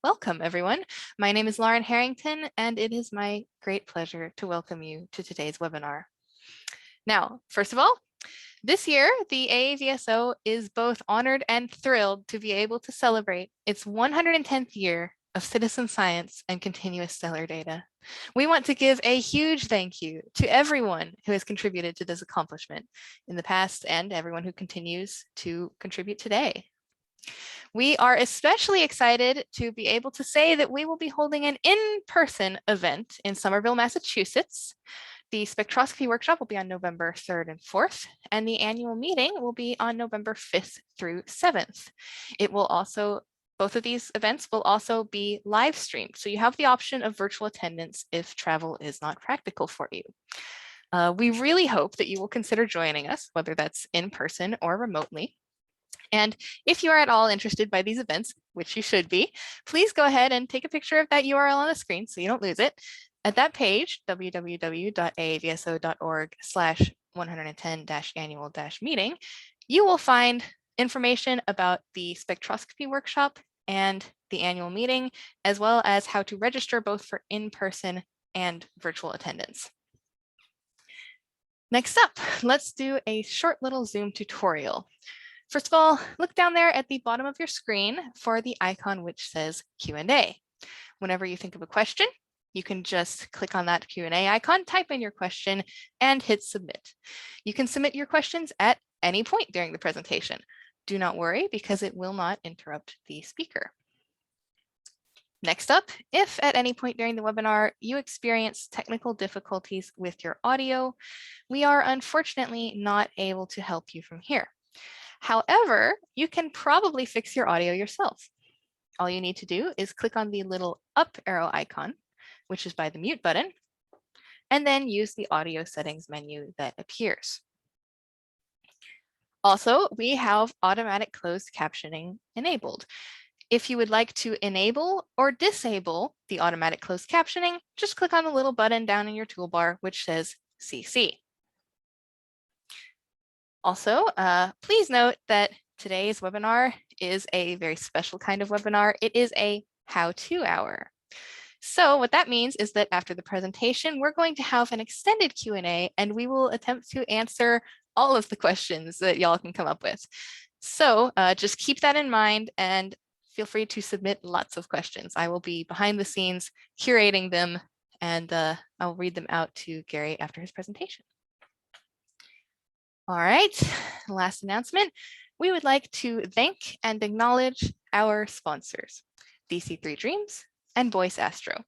Welcome, everyone. My name is Lauren Harrington, and it is my great pleasure to welcome you to today's webinar. Now, first of all, this year, the AAVSO is both honored and thrilled to be able to celebrate its 110th year of citizen science and continuous stellar data. We want to give a huge thank you to everyone who has contributed to this accomplishment in the past and everyone who continues to contribute today. We are especially excited to be able to say that we will be holding an in-person event in Somerville, Massachusetts. The spectroscopy workshop will be on November 3rd and 4th, and the annual meeting will be on November 5th through 7th. Both of these events will also be live streamed, so you have the option of virtual attendance if travel is not practical for you. We really hope that you will consider joining us, whether that's in person or remotely. And if you are at all interested by these events, which you should be, please go ahead and take a picture of that URL on the screen so you don't lose it. At that page, www.aavso.org/110-annual-meeting, you will find information about the spectroscopy workshop and the annual meeting, as well as how to register both for in-person and virtual attendance. Next up, let's do a short little Zoom tutorial. First of all, look down there at the bottom of your screen for the icon which says Q&A. Whenever you think of a question, you can just click on that Q&A icon, type in your question, and hit submit. You can submit your questions at any point during the presentation. Do not worry, because it will not interrupt the speaker. Next up, if at any point during the webinar you experience technical difficulties with your audio, we are unfortunately not able to help you from here. However, you can probably fix your audio yourself. All you need to do is click on the little up arrow icon, which is by the mute button, and then use the audio settings menu that appears. Also, we have automatic closed captioning enabled. If you would like to enable or disable the automatic closed captioning, just click on the little button down in your toolbar, which says CC. Also, please note that today's webinar is a very special kind of webinar. It is a how-to hour. So what that means is that after the presentation, we're going to have an extended Q&A, and we will attempt to answer all of the questions that y'all can come up with. So just keep that in mind and feel free to submit lots of questions. I will be behind the scenes curating them, and I'll read them out to Gary after his presentation. All right, last announcement. We would like to thank and acknowledge our sponsors, DC3 Dreams and Voice Astro.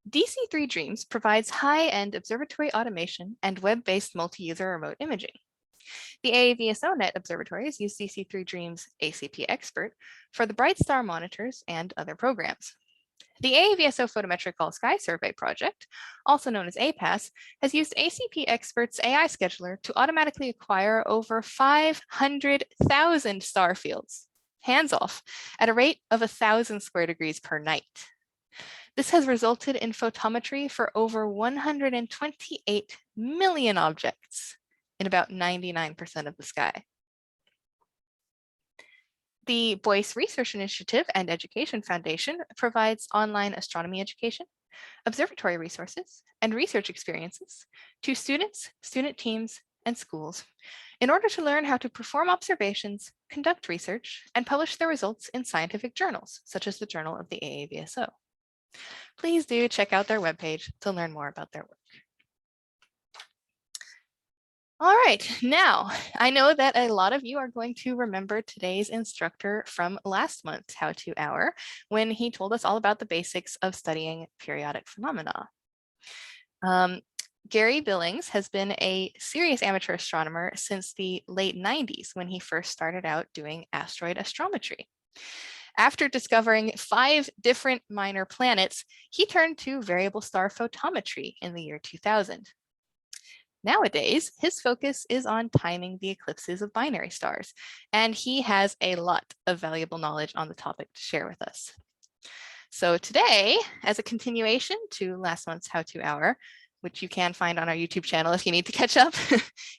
DC3 Dreams provides high-end observatory automation and web-based multi-user remote imaging. The AAVSO-Net observatories use DC3 Dreams ACP Expert for the Bright Star monitors and other programs. The AAVSO Photometric All Sky Survey project, also known as APAS, has used ACP Expert's AI scheduler to automatically acquire over 500,000 star fields, hands off, at a rate of 1,000 square degrees per night. This has resulted in photometry for over 128 million objects in about 99% of the sky. The Boyce Research Initiative and Education Foundation provides online astronomy education, observatory resources, and research experiences to students, student teams, and schools in order to learn how to perform observations, conduct research, and publish their results in scientific journals, such as the Journal of the AAVSO. Please do check out their webpage to learn more about their work. All right, now I know that a lot of you are going to remember today's instructor from last month's how-to hour when he told us all about the basics of studying periodic phenomena. Gary Billings has been a serious amateur astronomer since the late 90s when he first started out doing asteroid astrometry. After discovering 5 different minor planets, he turned to variable star photometry in the year 2000. Nowadays, his focus is on timing the eclipses of binary stars, and he has a lot of valuable knowledge on the topic to share with us. So today, as a continuation to last month's how-to hour, which you can find on our YouTube channel if you need to catch up,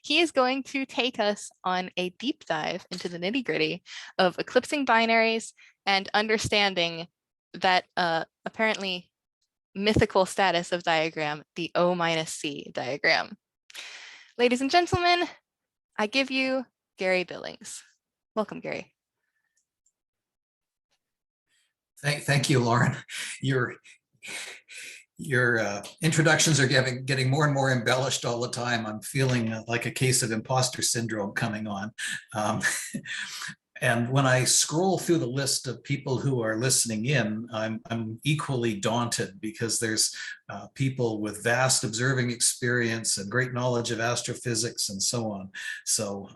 he is going to take us on a deep dive into the nitty-gritty of eclipsing binaries and understanding that apparently mythical status of diagram, the O-C diagram. Ladies and gentlemen, I give you Gary Billings. Welcome, Gary. Thank you, Lauren. Your introductions are getting more and more embellished all the time. I'm feeling like a case of imposter syndrome coming on. And when I scroll through the list of people who are listening in, I'm equally daunted because there's people with vast observing experience and great knowledge of astrophysics and so on. So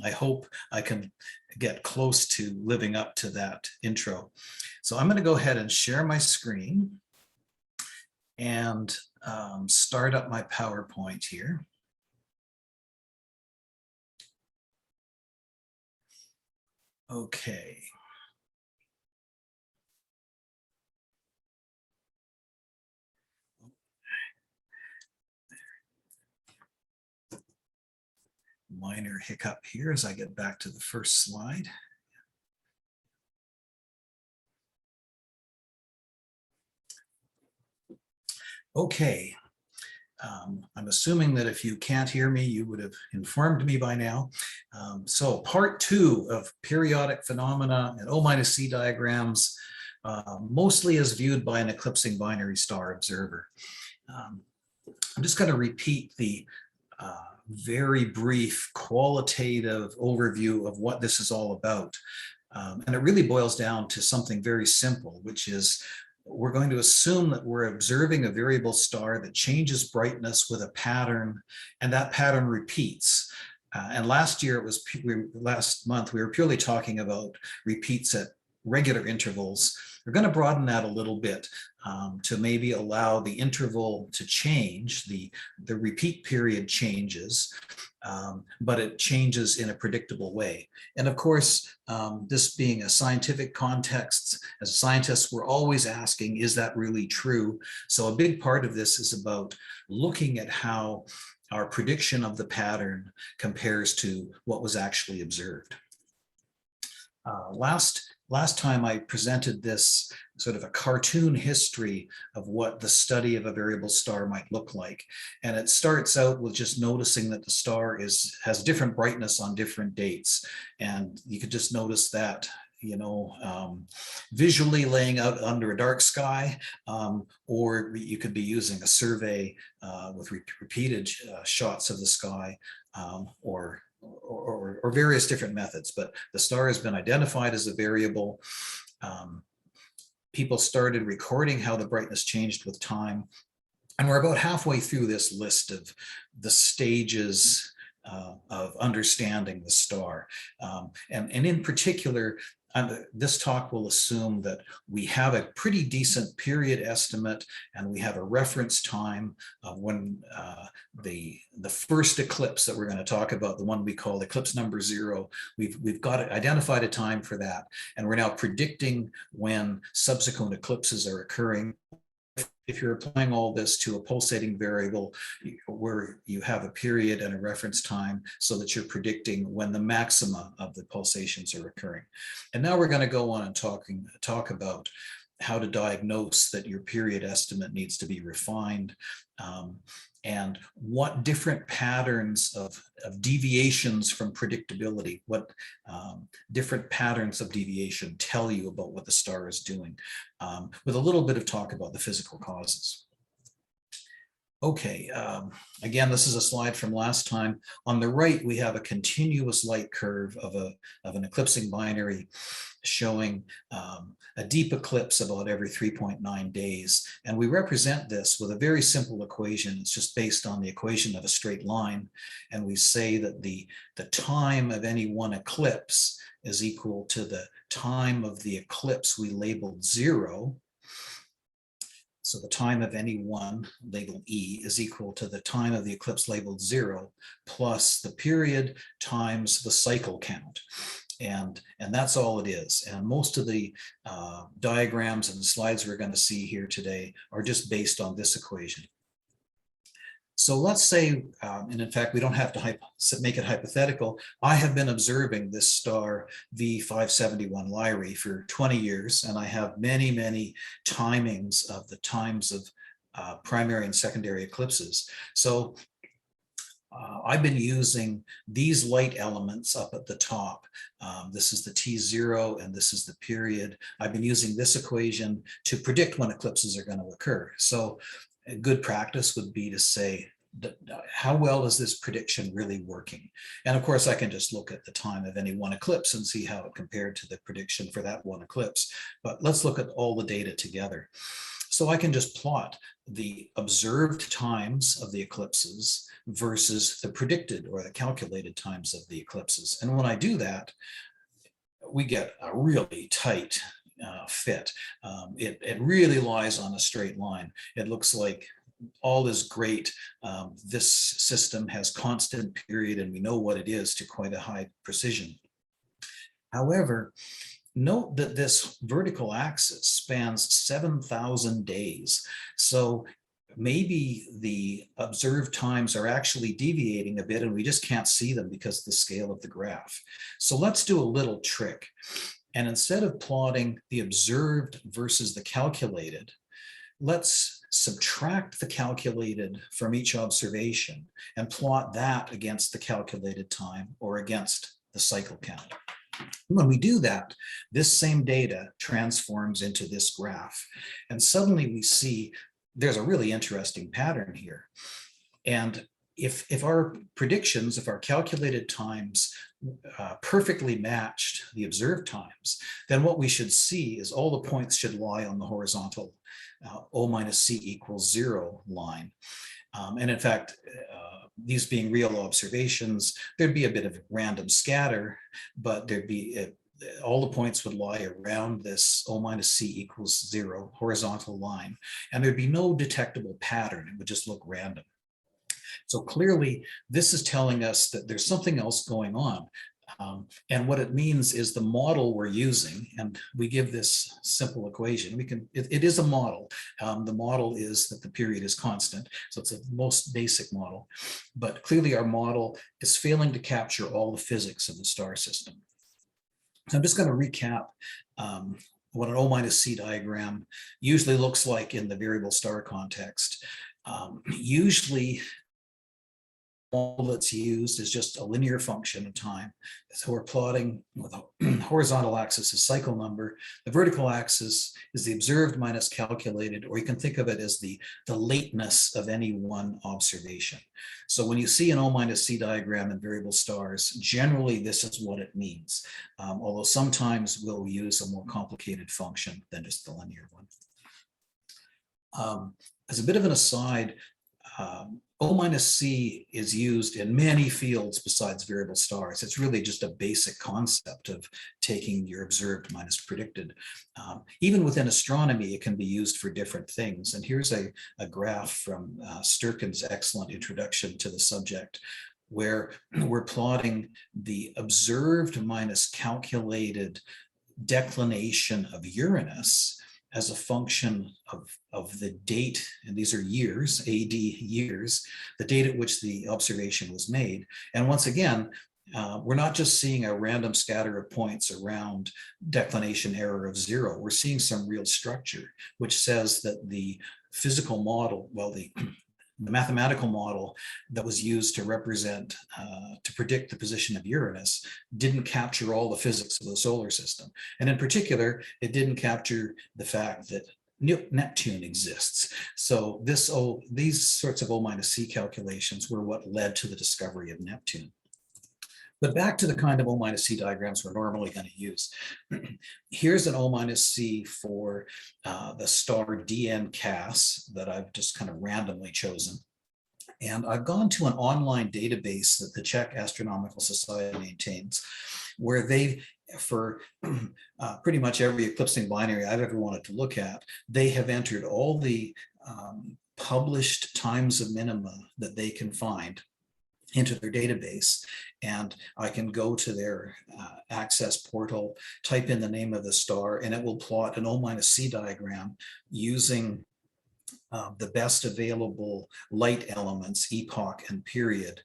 I hope I can get close to living up to that intro. So I'm going to go ahead and share my screen and start up my PowerPoint here. Okay. Minor hiccup here as I get back to the first slide. Okay. I'm assuming that if you can't hear me, you would have informed me by now. So part 2 of periodic phenomena and O-C diagrams, mostly as viewed by an eclipsing binary star observer. I'm just going to repeat the very brief qualitative overview of what this is all about. And it really boils down to something very simple, which is we're going to assume that we're observing a variable star that changes brightness with a pattern, and that pattern repeats. And last month, we were purely talking about repeats at regular intervals. We're going to broaden that a little bit to maybe allow the interval to change, the repeat period changes, but it changes in a predictable way. And of course, this being a scientific context, as scientists, we're always asking, is that really true? So a big part of this is about looking at how our prediction of the pattern compares to what was actually observed. Last time I presented this sort of a cartoon history of what the study of a variable star might look like. And it starts out with just noticing that the star has different brightness on different dates. And you could just notice that, you know, visually laying out under a dark sky, or you could be using a survey with repeated shots of the sky, or various different methods, but the star has been identified as a variable. People started recording how the brightness changed with time. And we're about halfway through this list of the stages of understanding the star. And in particular, this talk will assume that we have a pretty decent period estimate and we have a reference time of when the first eclipse that we're going to talk about, the one we call eclipse number 0, we've got identified a time for that, and we're now predicting when subsequent eclipses are occurring. If you're applying all this to a pulsating variable where you have a period and a reference time so that you're predicting when the maxima of the pulsations are occurring. And now we're going to go on and talk about how to diagnose that your period estimate needs to be refined, and what different patterns of deviations from predictability, what different patterns of deviation tell you about what the star is doing, with a little bit of talk about the physical causes. Okay, again, this is a slide from last time. On the right, we have a continuous light curve of an eclipsing binary showing a deep eclipse about every 3.9 days. And we represent this with a very simple equation. It's just based on the equation of a straight line. And we say that the time of any one eclipse is equal to the time of the eclipse we labeled 0. So the time of any one, labeled E, is equal to the time of the eclipse labeled 0 plus the period times the cycle count. And that's all it is. And most of the diagrams and slides we're going to see here today are just based on this equation. So let's say, and in fact, we don't have to make it hypothetical. I have been observing this star V571 Lyrae for 20 years, and I have many, many timings of the times of primary and secondary eclipses. So I've been using these light elements up at the top. This is the T0 and this is the period. I've been using this equation to predict when eclipses are going to occur. So a good practice would be to say, how well is this prediction really working? And of course, I can just look at the time of any one eclipse and see how it compared to the prediction for that one eclipse. But let's look at all the data together. So I can just plot the observed times of the eclipses versus the predicted or the calculated times of the eclipses. And when I do that, we get a really tight fit. It really lies on a straight line. It looks like all is great. This system has constant period, and we know what it is to quite a high precision. However, note that this vertical axis spans 7,000 days. So maybe the observed times are actually deviating a bit and we just can't see them because of the scale of the graph. So let's do a little trick. And instead of plotting the observed versus the calculated, let's subtract the calculated from each observation and plot that against the calculated time or against the cycle count. When we do that, this same data transforms into this graph. And suddenly we see there's a really interesting pattern here. And if our predictions, if our calculated times perfectly matched the observed times, then what we should see is all the points should lie on the horizontal O minus C equals 0 line. And in fact, these being real observations, there'd be a bit of random scatter, but there'd be all the points would lie around this O minus C equals 0 horizontal line, and there'd be no detectable pattern. It would just look random. So clearly, this is telling us that there's something else going on. And what it means is the model we're using, and we give this simple equation. It is a model. The model is that the period is constant. So it's the most basic model. But clearly our model is failing to capture all the physics of the star system. So I'm just going to recap what an O minus C diagram usually looks like in the variable star context. Usually, all that's used is just a linear function of time. So we're plotting with a horizontal axis is cycle number. The vertical axis is the observed minus calculated, or you can think of it as the lateness of any one observation. So when you see an O minus C diagram in variable stars, generally this is what it means. Although sometimes we'll use a more complicated function than just the linear one. As a bit of an aside, O minus C is used in many fields besides variable stars. It's really just a basic concept of taking your observed minus predicted. Even within astronomy, it can be used for different things. And here's a graph from Sturkin's excellent introduction to the subject, where we're plotting the observed minus calculated declination of Uranus as a function of the date, and these are years, AD years, the date at which the observation was made. And once again, we're not just seeing a random scatter of points around declination error of 0. We're seeing some real structure, which says that the physical model, well, the mathematical model that was used to represent, to predict the position of Uranus didn't capture all the physics of the solar system. And in particular, it didn't capture the fact that Neptune exists. So these sorts of O minus C calculations were what led to the discovery of Neptune. But back to the kind of O minus C diagrams we're normally going to use. Here's an O minus C for the star DN Cas that I've just kind of randomly chosen. And I've gone to an online database that the Czech Astronomical Society maintains, where they, for pretty much every eclipsing binary I've ever wanted to look at, they have entered all the published times of minima that they can find into their database. And I can go to their access portal, type in the name of the star, and it will plot an O minus C diagram using the best available light elements, epoch and period,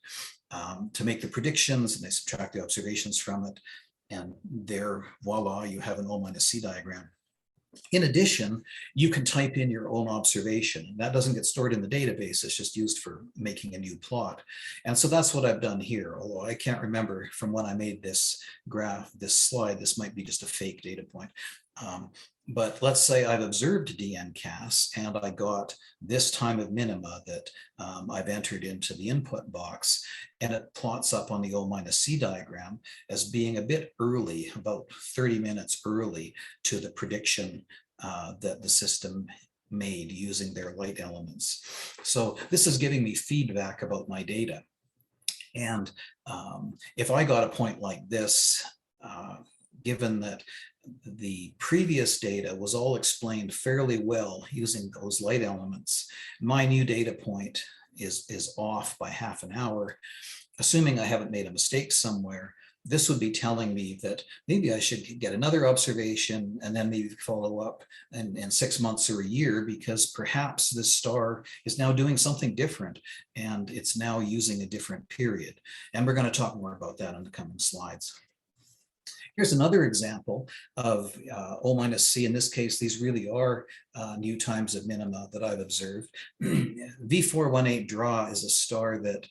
to make the predictions, and they subtract the observations from it. And there, voila, you have an O-C diagram. In addition, you can type in your own observation. That doesn't get stored in the database. It's just used for making a new plot. And so that's what I've done here. Although I can't remember from when I made this graph, this slide, this might be just a fake data point. But let's say I've observed DNCAS and I got this time of minima that I've entered into the input box, and it plots up on the O-C diagram as being a bit early, about 30 minutes early to the prediction that the system made using their light elements. So this is giving me feedback about my data. And if I got a point like this, given that the previous data was all explained fairly well using those light elements, my new data point is off by half an hour. Assuming I haven't made a mistake somewhere, this would be telling me that maybe I should get another observation and then maybe follow up in 6 months or a year, because perhaps this star is now doing something different and it's now using a different period. And we're going to talk more about that in the coming slides. Here's another example of O-C. In this case, these really are new times of minima that I've observed. V418 Dra is a star that,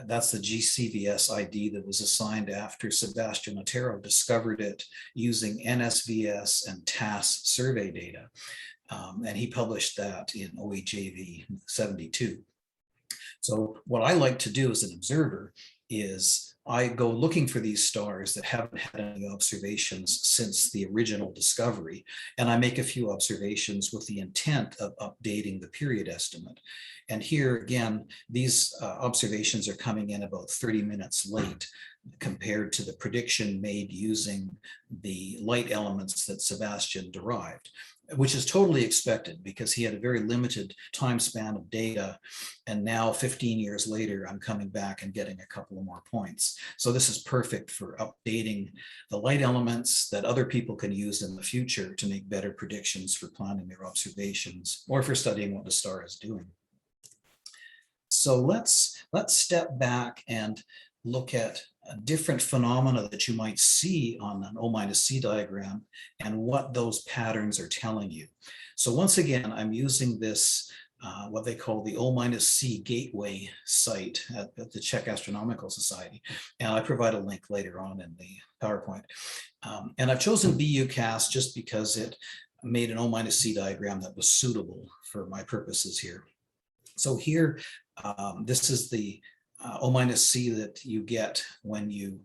that's the GCVS ID that was assigned after Sebastian Otero discovered it using NSVS and TASS survey data. And he published that in OEJV 72. So what I like to do as an observer is I go looking for these stars that haven't had any observations since the original discovery, and I make a few observations with the intent of updating the period estimate. And here again, these observations are coming in about 30 minutes late compared to the prediction made using the light elements that Sebastian derived, which is totally expected because he had a very limited time span of data. And now 15 years later, I'm coming back and getting a couple of more points. So this is perfect for updating the light elements that other people can use in the future to make better predictions for planning their observations or for studying what the star is doing. So let's step back and look at different phenomena that you might see on an O-C diagram and what those patterns are telling you. So once again, I'm using this, what they call the O-C gateway site at the Czech Astronomical Society. And I provide a link later on in the PowerPoint. And I've chosen BUCAS just because it made an O-C diagram that was suitable for my purposes here. So here, this is the O-C that you get when you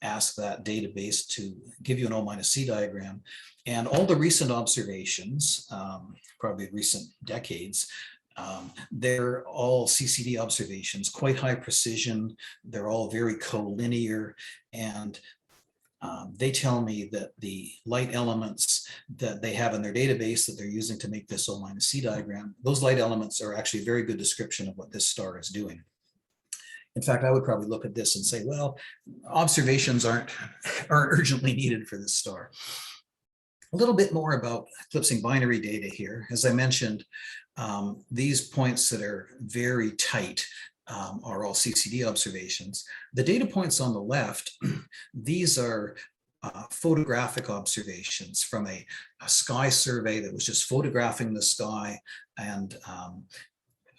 ask that database to give you an O-C diagram. And all the recent observations, probably recent decades, they're all CCD observations, quite high precision. They're all very collinear, and they tell me that the light elements that they have in their database that they're using to make this O-C diagram, those light elements are actually a very good description of what this star is doing. In fact, I would probably look at this and say, well, observations aren't urgently needed for this star. A little bit more about eclipsing binary data here. As I mentioned, these points that are very tight are all CCD observations. The data points on the left, these are photographic observations from a sky survey that was just photographing the sky and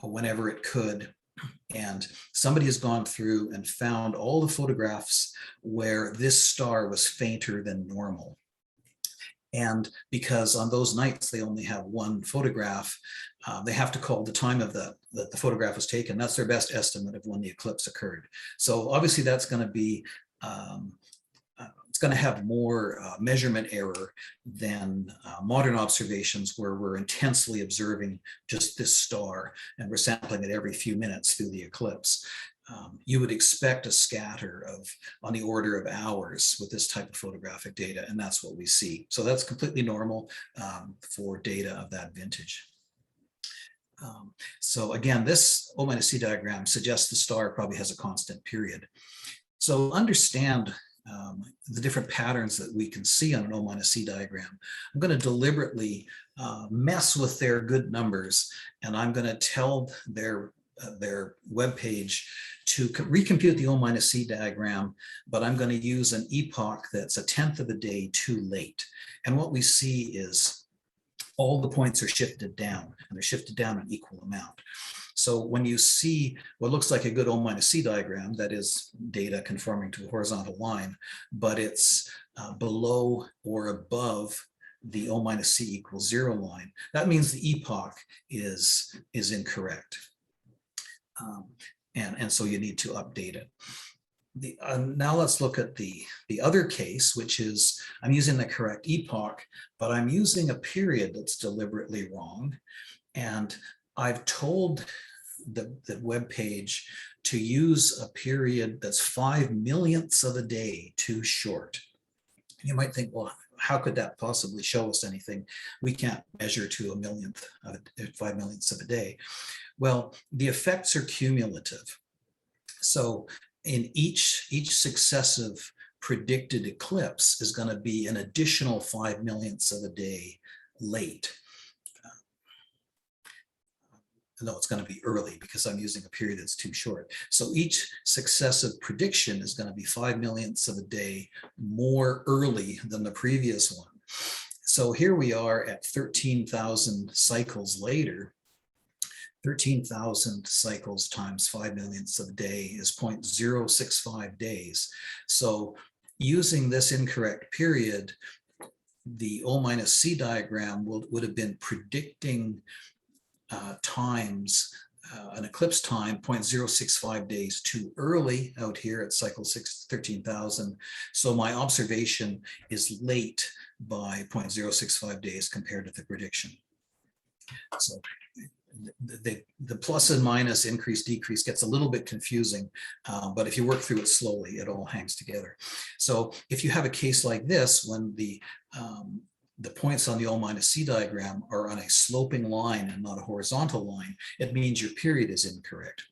whenever it could. And somebody has gone through and found all the photographs where this star was fainter than normal. And because on those nights they only have one photograph, they have to call the time of that the photograph was taken. That's their best estimate of when the eclipse occurred. So obviously that's going to be it's going to have more measurement error than modern observations where we're intensely observing just this star and we're sampling it every few minutes through the eclipse. You would expect a scatter of on the order of hours with this type of photographic data, and that's what we see. So that's completely normal for data of that vintage. So again, this O-C diagram suggests the star probably has a constant period. So understand the different patterns that we can see on an O-C diagram. I'm going to deliberately mess with their good numbers, and I'm going to tell their web page to recompute the O-C diagram, but I'm going to use an epoch that's 1/10 of a day too late. And what we see is all the points are shifted down, and they're shifted down an equal amount. So when you see what looks like a good O-C diagram, that is data conforming to a horizontal line, but it's below or above the O-C equals 0 line, that means the epoch is incorrect. And so you need to update it. Now let's look at the other case, which is I'm using the correct epoch, but I'm using a period that's deliberately wrong. And I've told the web page to use a period that's 5 millionths of a day too short. You might think, well, how could that possibly show us anything? We can't measure to 5 millionths of a day. Well, the effects are cumulative. So in each successive predicted eclipse is going to be an additional 5 millionths of a day late. No, it's going to be early because I'm using a period that's too short. So each successive prediction is going to be 5 millionths of a day more early than the previous one. So here we are at 13,000 cycles later. 13,000 cycles times 5 millionths of a day is 0.065 days. So using this incorrect period, the O-C diagram would have been predicting times an eclipse time 0.065 days too early out here at cycle 13,000. So my observation is late by 0.065 days compared to the prediction. So the plus and minus, increase, decrease gets a little bit confusing, but if you work through it slowly, it all hangs together. So if you have a case like this, when the points on the O-C diagram are on a sloping line and not a horizontal line, it means your period is incorrect.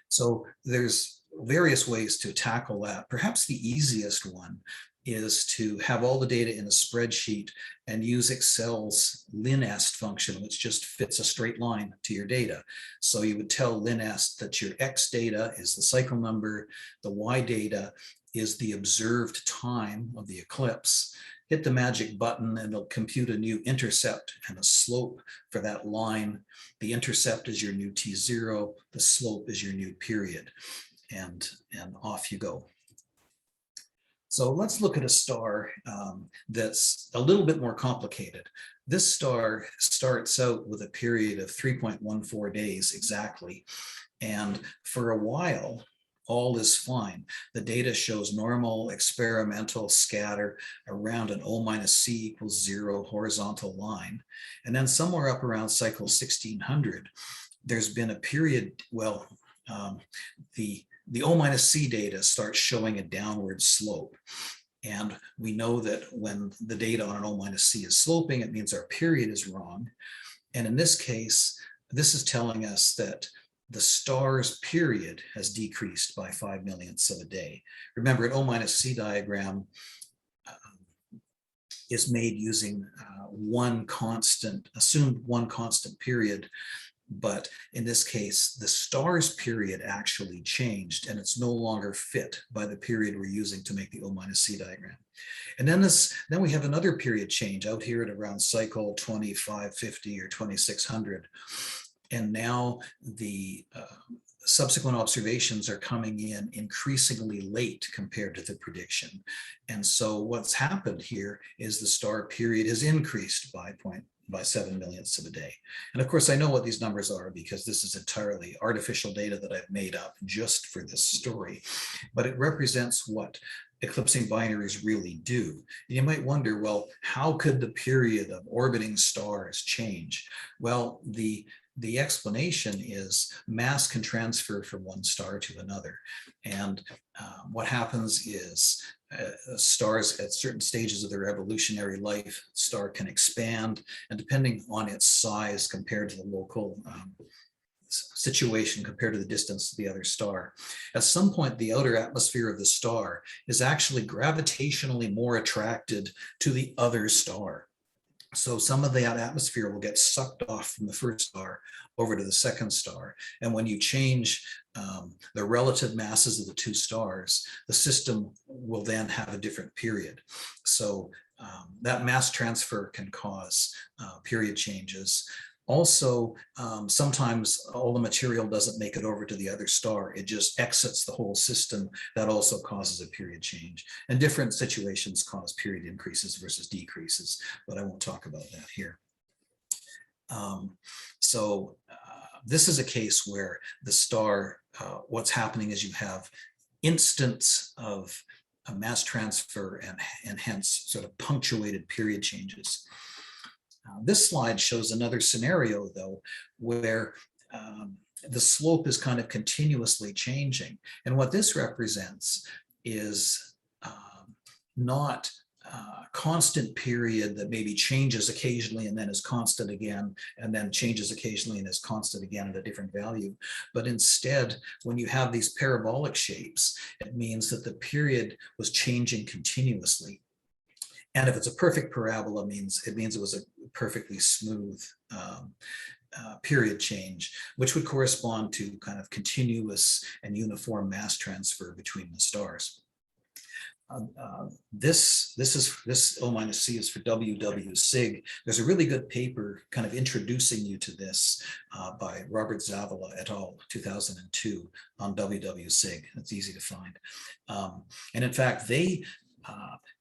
So there's various ways to tackle that. Perhaps the easiest one is to have all the data in a spreadsheet and use Excel's linest function, which just fits a straight line to your data. So you would tell linest that your X data is the cycle number, the Y data is the observed time of the eclipse. Hit the magic button and it'll compute a new intercept and a slope for that line. The intercept is your new T0, the slope is your new period, and off you go. So let's look at a star that's a little bit more complicated. This star starts out with a period of 3.14 days exactly. And for a while, all is fine. The data shows normal experimental scatter around an O-C equals 0 horizontal line. And then somewhere up around cycle 1600, there's been a period, well, the O-C data starts showing a downward slope. And we know that when the data on an O-C is sloping, it means our period is wrong. And in this case, this is telling us that the star's period has decreased by 5 millionths of a day. Remember, an O-C diagram is made using assumed one constant period. But in this case, the star's period actually changed and it's no longer fit by the period we're using to make the O-C diagram. And then we have another period change out here at around cycle 2550 or 2600. And now the subsequent observations are coming in increasingly late compared to the prediction. And so what's happened here is the star period has increased by 7 millionths of a day. And of course, I know what these numbers are because this is entirely artificial data that I've made up just for this story, but it represents what eclipsing binaries really do. You might wonder, well, how could the period of orbiting stars change? Well, the explanation is mass can transfer from one star to another. And what happens is stars at certain stages of their evolutionary life, star can expand, and depending on its size compared to the local situation compared to the distance to the other star. At some point, the outer atmosphere of the star is actually gravitationally more attracted to the other star. So some of that atmosphere will get sucked off from the first star over to the second star. And when you change the relative masses of the two stars, the system will then have a different period. So that mass transfer can cause period changes. Also, sometimes all the material doesn't make it over to the other star. It just exits the whole system. That also causes a period change. And different situations cause period increases versus decreases, but I won't talk about that here. This is a case where the star, what's happening is you have instants of a mass transfer and hence sort of punctuated period changes. This slide shows another scenario, though, where the slope is kind of continuously changing. And what this represents is not a constant period that maybe changes occasionally and then is constant again, and then changes occasionally and is constant again at a different value. But instead, when you have these parabolic shapes, it means that the period was changing continuously. And if it's a perfect parabola, it means it was a perfectly smooth period change, which would correspond to kind of continuous and uniform mass transfer between the stars. This O minus C is for WW Sig. There's a really good paper kind of introducing you to this by Robert Zavala et al. 2002 on WW Sig. It's easy to find. And in fact, they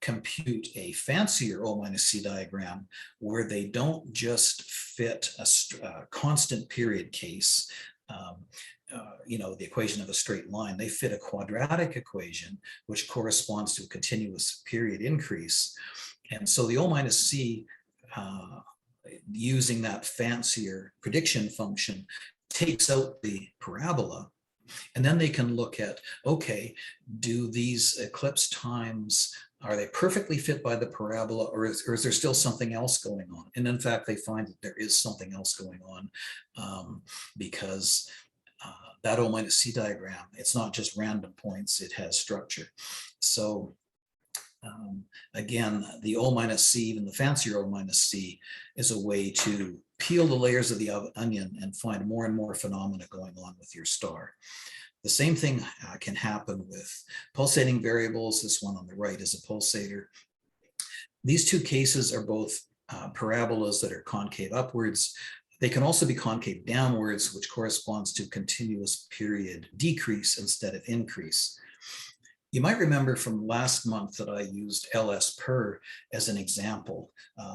compute a fancier O minus C diagram where they don't just fit a constant period case, the equation of a straight line. They fit a quadratic equation, which corresponds to a continuous period increase. And so the O minus C, using that fancier prediction function, takes out the parabola. And then they can look at, okay, do these eclipse times, are they perfectly fit by the parabola, or is there still something else going on? And in fact, they find that there is something else going on because that O minus C diagram, it's not just random points, it has structure. So again, the O minus C, even the fancier O minus C, is a way to peel the layers of the onion and find more and more phenomena going on with your star. The same thing can happen with pulsating variables. This one on the right is a pulsator. These two cases are both parabolas that are concave upwards. They can also be concave downwards, which corresponds to continuous period decrease instead of increase. You might remember from last month that I used LS per as an example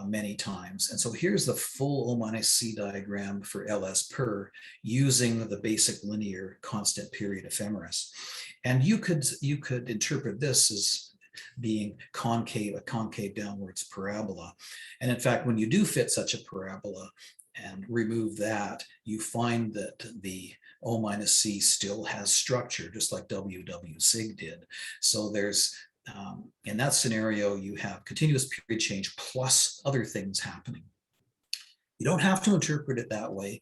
many times. And so here's the full O minus C diagram for LS per using the basic linear constant period ephemeris. And you could interpret this as being a concave downwards parabola. And in fact, when you do fit such a parabola and remove that, you find that the O minus C still has structure, just like WW Sig did. So there's, in that scenario, you have continuous period change plus other things happening. You don't have to interpret it that way.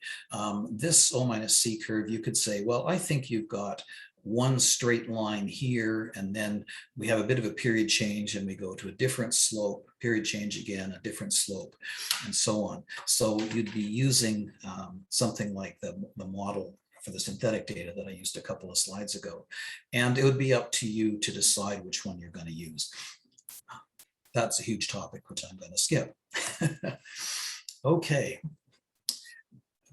This O minus C curve, you could say, well, I think you've got one straight line here, and then we have a bit of a period change and we go to a different slope, period change again, a different slope, and so on. So you'd be using something like the model for the synthetic data that I used a couple of slides ago. And it would be up to you to decide which one you're going to use. That's a huge topic, which I'm going to skip. Okay.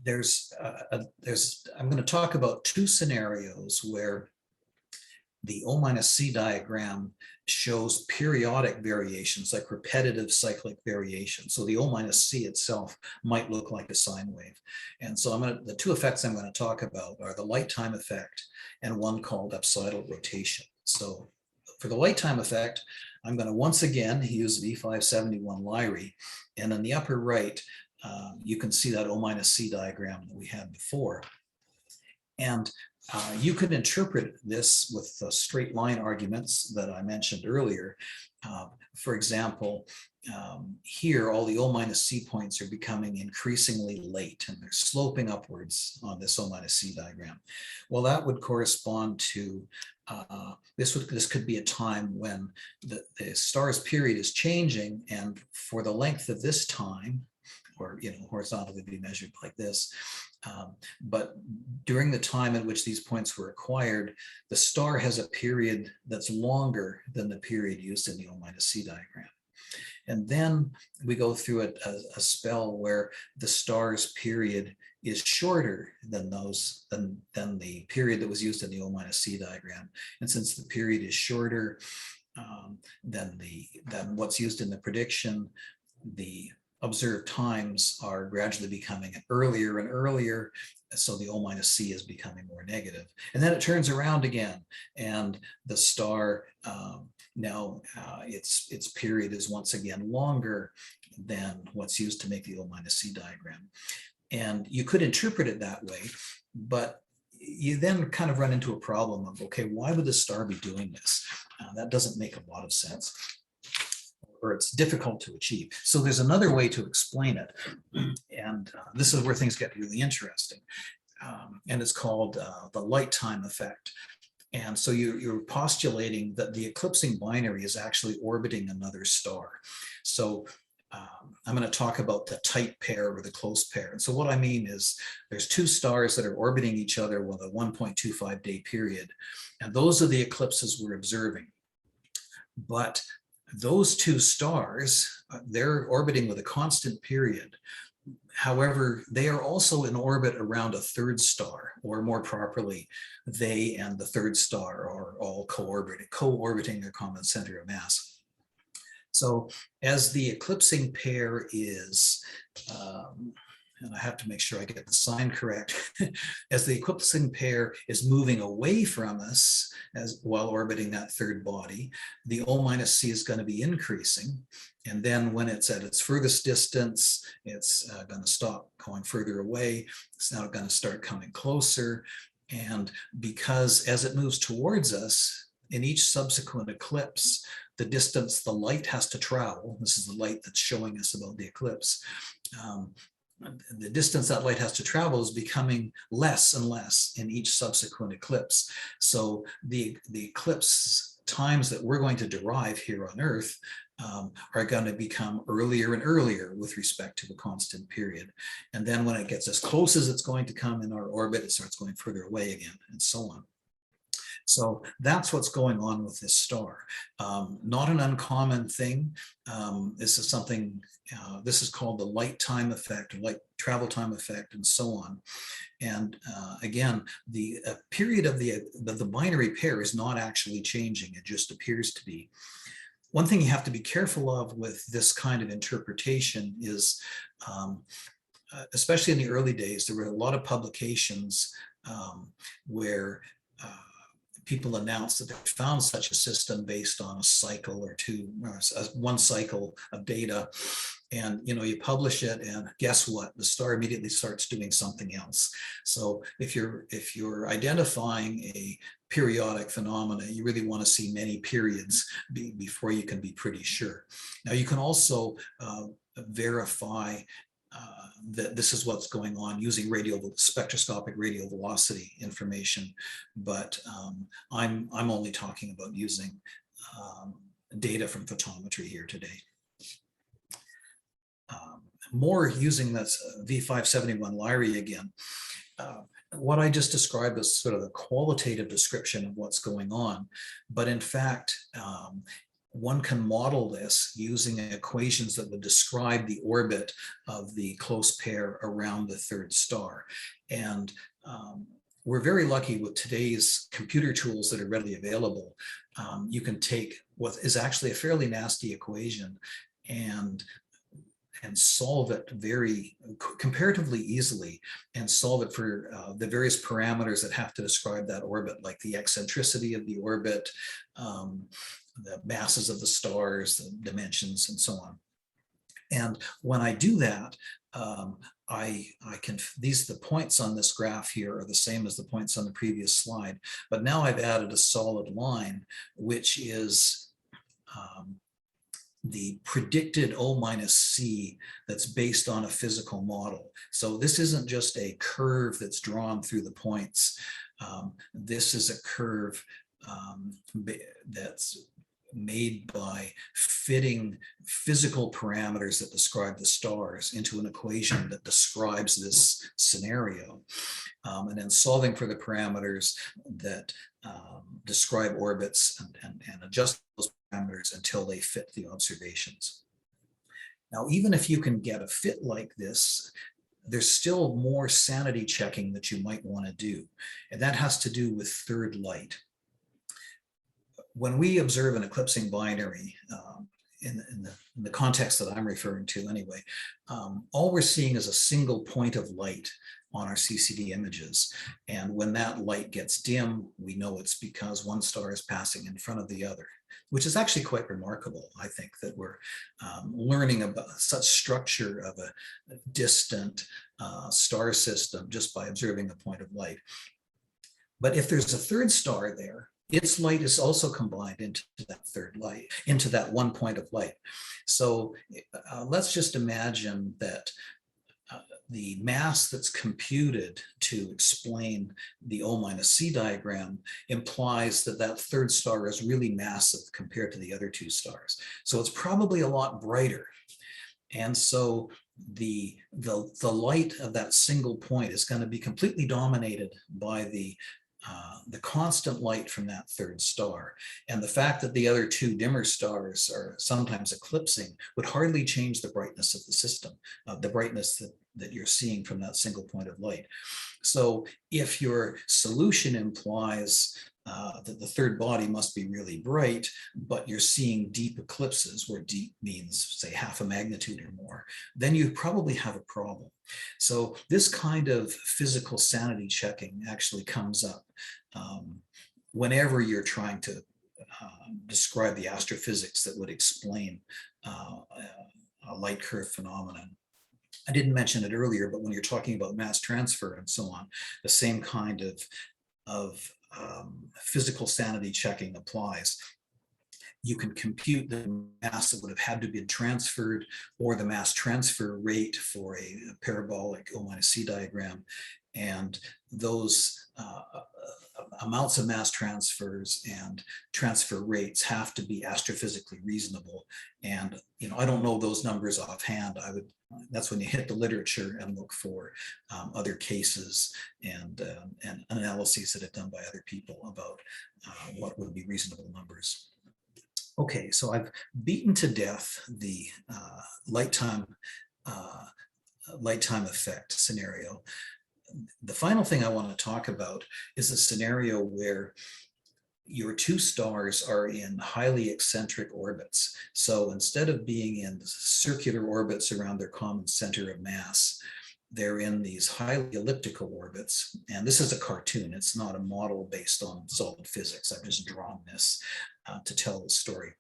I'm going to talk about two scenarios where the O minus C diagram shows periodic variations, like repetitive cyclic variation. So the O minus C itself might look like a sine wave. And so the two effects I'm going to talk about are the light time effect and one called apsidal rotation. So for the light time effect, I'm going to once again use V571 Lyrae. And in the upper right, you can see that O minus C diagram that we had before. And you could interpret this with the straight line arguments that I mentioned earlier. For example, here all the O minus C points are becoming increasingly late, and they're sloping upwards on this O minus C diagram. Well, that would correspond to this could be a time when the star's period is changing, and for the length of this time, or horizontally be measured like this. But during the time at which these points were acquired, the star has a period that's longer than the period used in the O minus C diagram. And then we go through a spell where the star's period is shorter than the period that was used in the O minus C diagram. And since the period is shorter than what's used in the prediction, the observed times are gradually becoming earlier and earlier. So the O minus C is becoming more negative. And then it turns around again, and the star now its period is once again longer than what's used to make the O minus C diagram. And you could interpret it that way, but you then kind of run into a problem of, okay, why would the star be doing this? That doesn't make a lot of sense, or it's difficult to achieve. So there's another way to explain it. And this is where things get really interesting. And it's called the light time effect. And so you're postulating that the eclipsing binary is actually orbiting another star. So I'm going to talk about the tight pair or the close pair. And so what I mean is there's two stars that are orbiting each other with a 1.25 day period. And those are the eclipses we're observing. But those two stars, they're orbiting with a constant period. However, they are also in orbit around a third star, or more properly, they and the third star are all co-orbiting their common center of mass. So as the eclipsing pair is, and I have to make sure I get the sign correct, as the eclipsing pair is moving away from us while orbiting that third body, the O minus C is going to be increasing. And then when it's at its furthest distance, it's going to stop going further away. It's now going to start coming closer. And because as it moves towards us, in each subsequent eclipse, the distance the light has to travel, this is the light that's showing us about the eclipse, the distance that light has to travel is becoming less and less in each subsequent eclipse. So the eclipse times that we're going to derive here on Earth are going to become earlier and earlier with respect to the constant period. And then when it gets as close as it's going to come in our orbit, it starts going further away again, and so on. So that's what's going on with this star. Not an uncommon thing. This is something, this is called the light time effect, or light travel time effect, and so on. And again, the period of the binary pair is not actually changing. It just appears to be. One thing you have to be careful of with this kind of interpretation is, especially in the early days, there were a lot of publications where people announced that they found such a system based on a cycle or two, or one cycle of data. And you publish it, and guess what? The star immediately starts doing something else. So if you're identifying a periodic phenomena, you really want to see many periods before you can be pretty sure. Now you can also verify that this is what's going on using spectroscopic radial velocity information, but I'm only talking about using data from photometry here today. More using this V571 Lyrae again. What I just described is sort of the qualitative description of what's going on, but in fact, one can model this using equations that would describe the orbit of the close pair around the third star. And we're very lucky with today's computer tools that are readily available. You can take what is actually a fairly nasty equation and solve it very comparatively easily, and solve it for the various parameters that have to describe that orbit, like the eccentricity of the orbit, the masses of the stars, the dimensions, and so on. And when I do that, the points on this graph here are the same as the points on the previous slide, but now I've added a solid line, which is the predicted O minus C that's based on a physical model. So this isn't just a curve that's drawn through the points. This is a curve that's made by fitting physical parameters that describe the stars into an equation that describes this scenario, and then solving for the parameters that describe orbits and adjust those parameters until they fit the observations. Now, even if you can get a fit like this, there's still more sanity checking that you might want to do, and that has to do with third light. When we observe an eclipsing binary, in the context that I'm referring to anyway, all we're seeing is a single point of light on our CCD images. And when that light gets dim, we know it's because one star is passing in front of the other, which is actually quite remarkable. I think that we're learning about such structure of a distant star system just by observing a point of light. But if there's a third star there, its light is also combined into that third light, into that one point of light. So let's just imagine that the mass that's computed to explain the O minus C diagram implies that that third star is really massive compared to the other two stars. So it's probably a lot brighter. And so the light of that single point is going to be completely dominated by the constant light from that third star. And the fact that the other two dimmer stars are sometimes eclipsing would hardly change the brightness of the system, the brightness that you're seeing from that single point of light. So if your solution implies that the third body must be really bright, but you're seeing deep eclipses, where deep means, say, half a magnitude or more, then you probably have a problem. So this kind of physical sanity checking actually comes up whenever you're trying to describe the astrophysics that would explain a light curve phenomenon. I didn't mention it earlier, but when you're talking about mass transfer and so on, the same kind of physical sanity checking applies. You can compute the mass that would have had to be transferred, or the mass transfer rate for a parabolic O minus C diagram, and those amounts of mass transfers and transfer rates have to be astrophysically reasonable. And I don't know those numbers offhand. That's when you hit the literature and look for other cases and analyses that have done by other people about what would be reasonable numbers. Okay, so I've beaten to death the light time effect scenario. The final thing I want to talk about is a scenario where your two stars are in highly eccentric orbits. So instead of being in circular orbits around their common center of mass, they're in these highly elliptical orbits. And this is a cartoon. It's not a model based on solid physics. I've just drawn this to tell the story.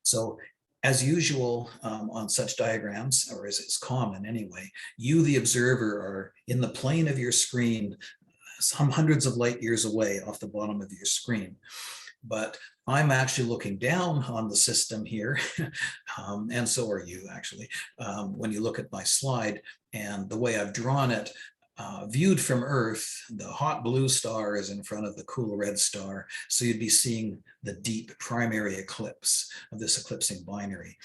So as usual on such diagrams, or as is common anyway, you, the observer, are in the plane of your screen, some hundreds of light years away off the bottom of your screen. But I'm actually looking down on the system here, and so are you actually, when you look at my slide. And the way I've drawn it, viewed from Earth, the hot blue star is in front of the cool red star. So you'd be seeing the deep primary eclipse of this eclipsing binary.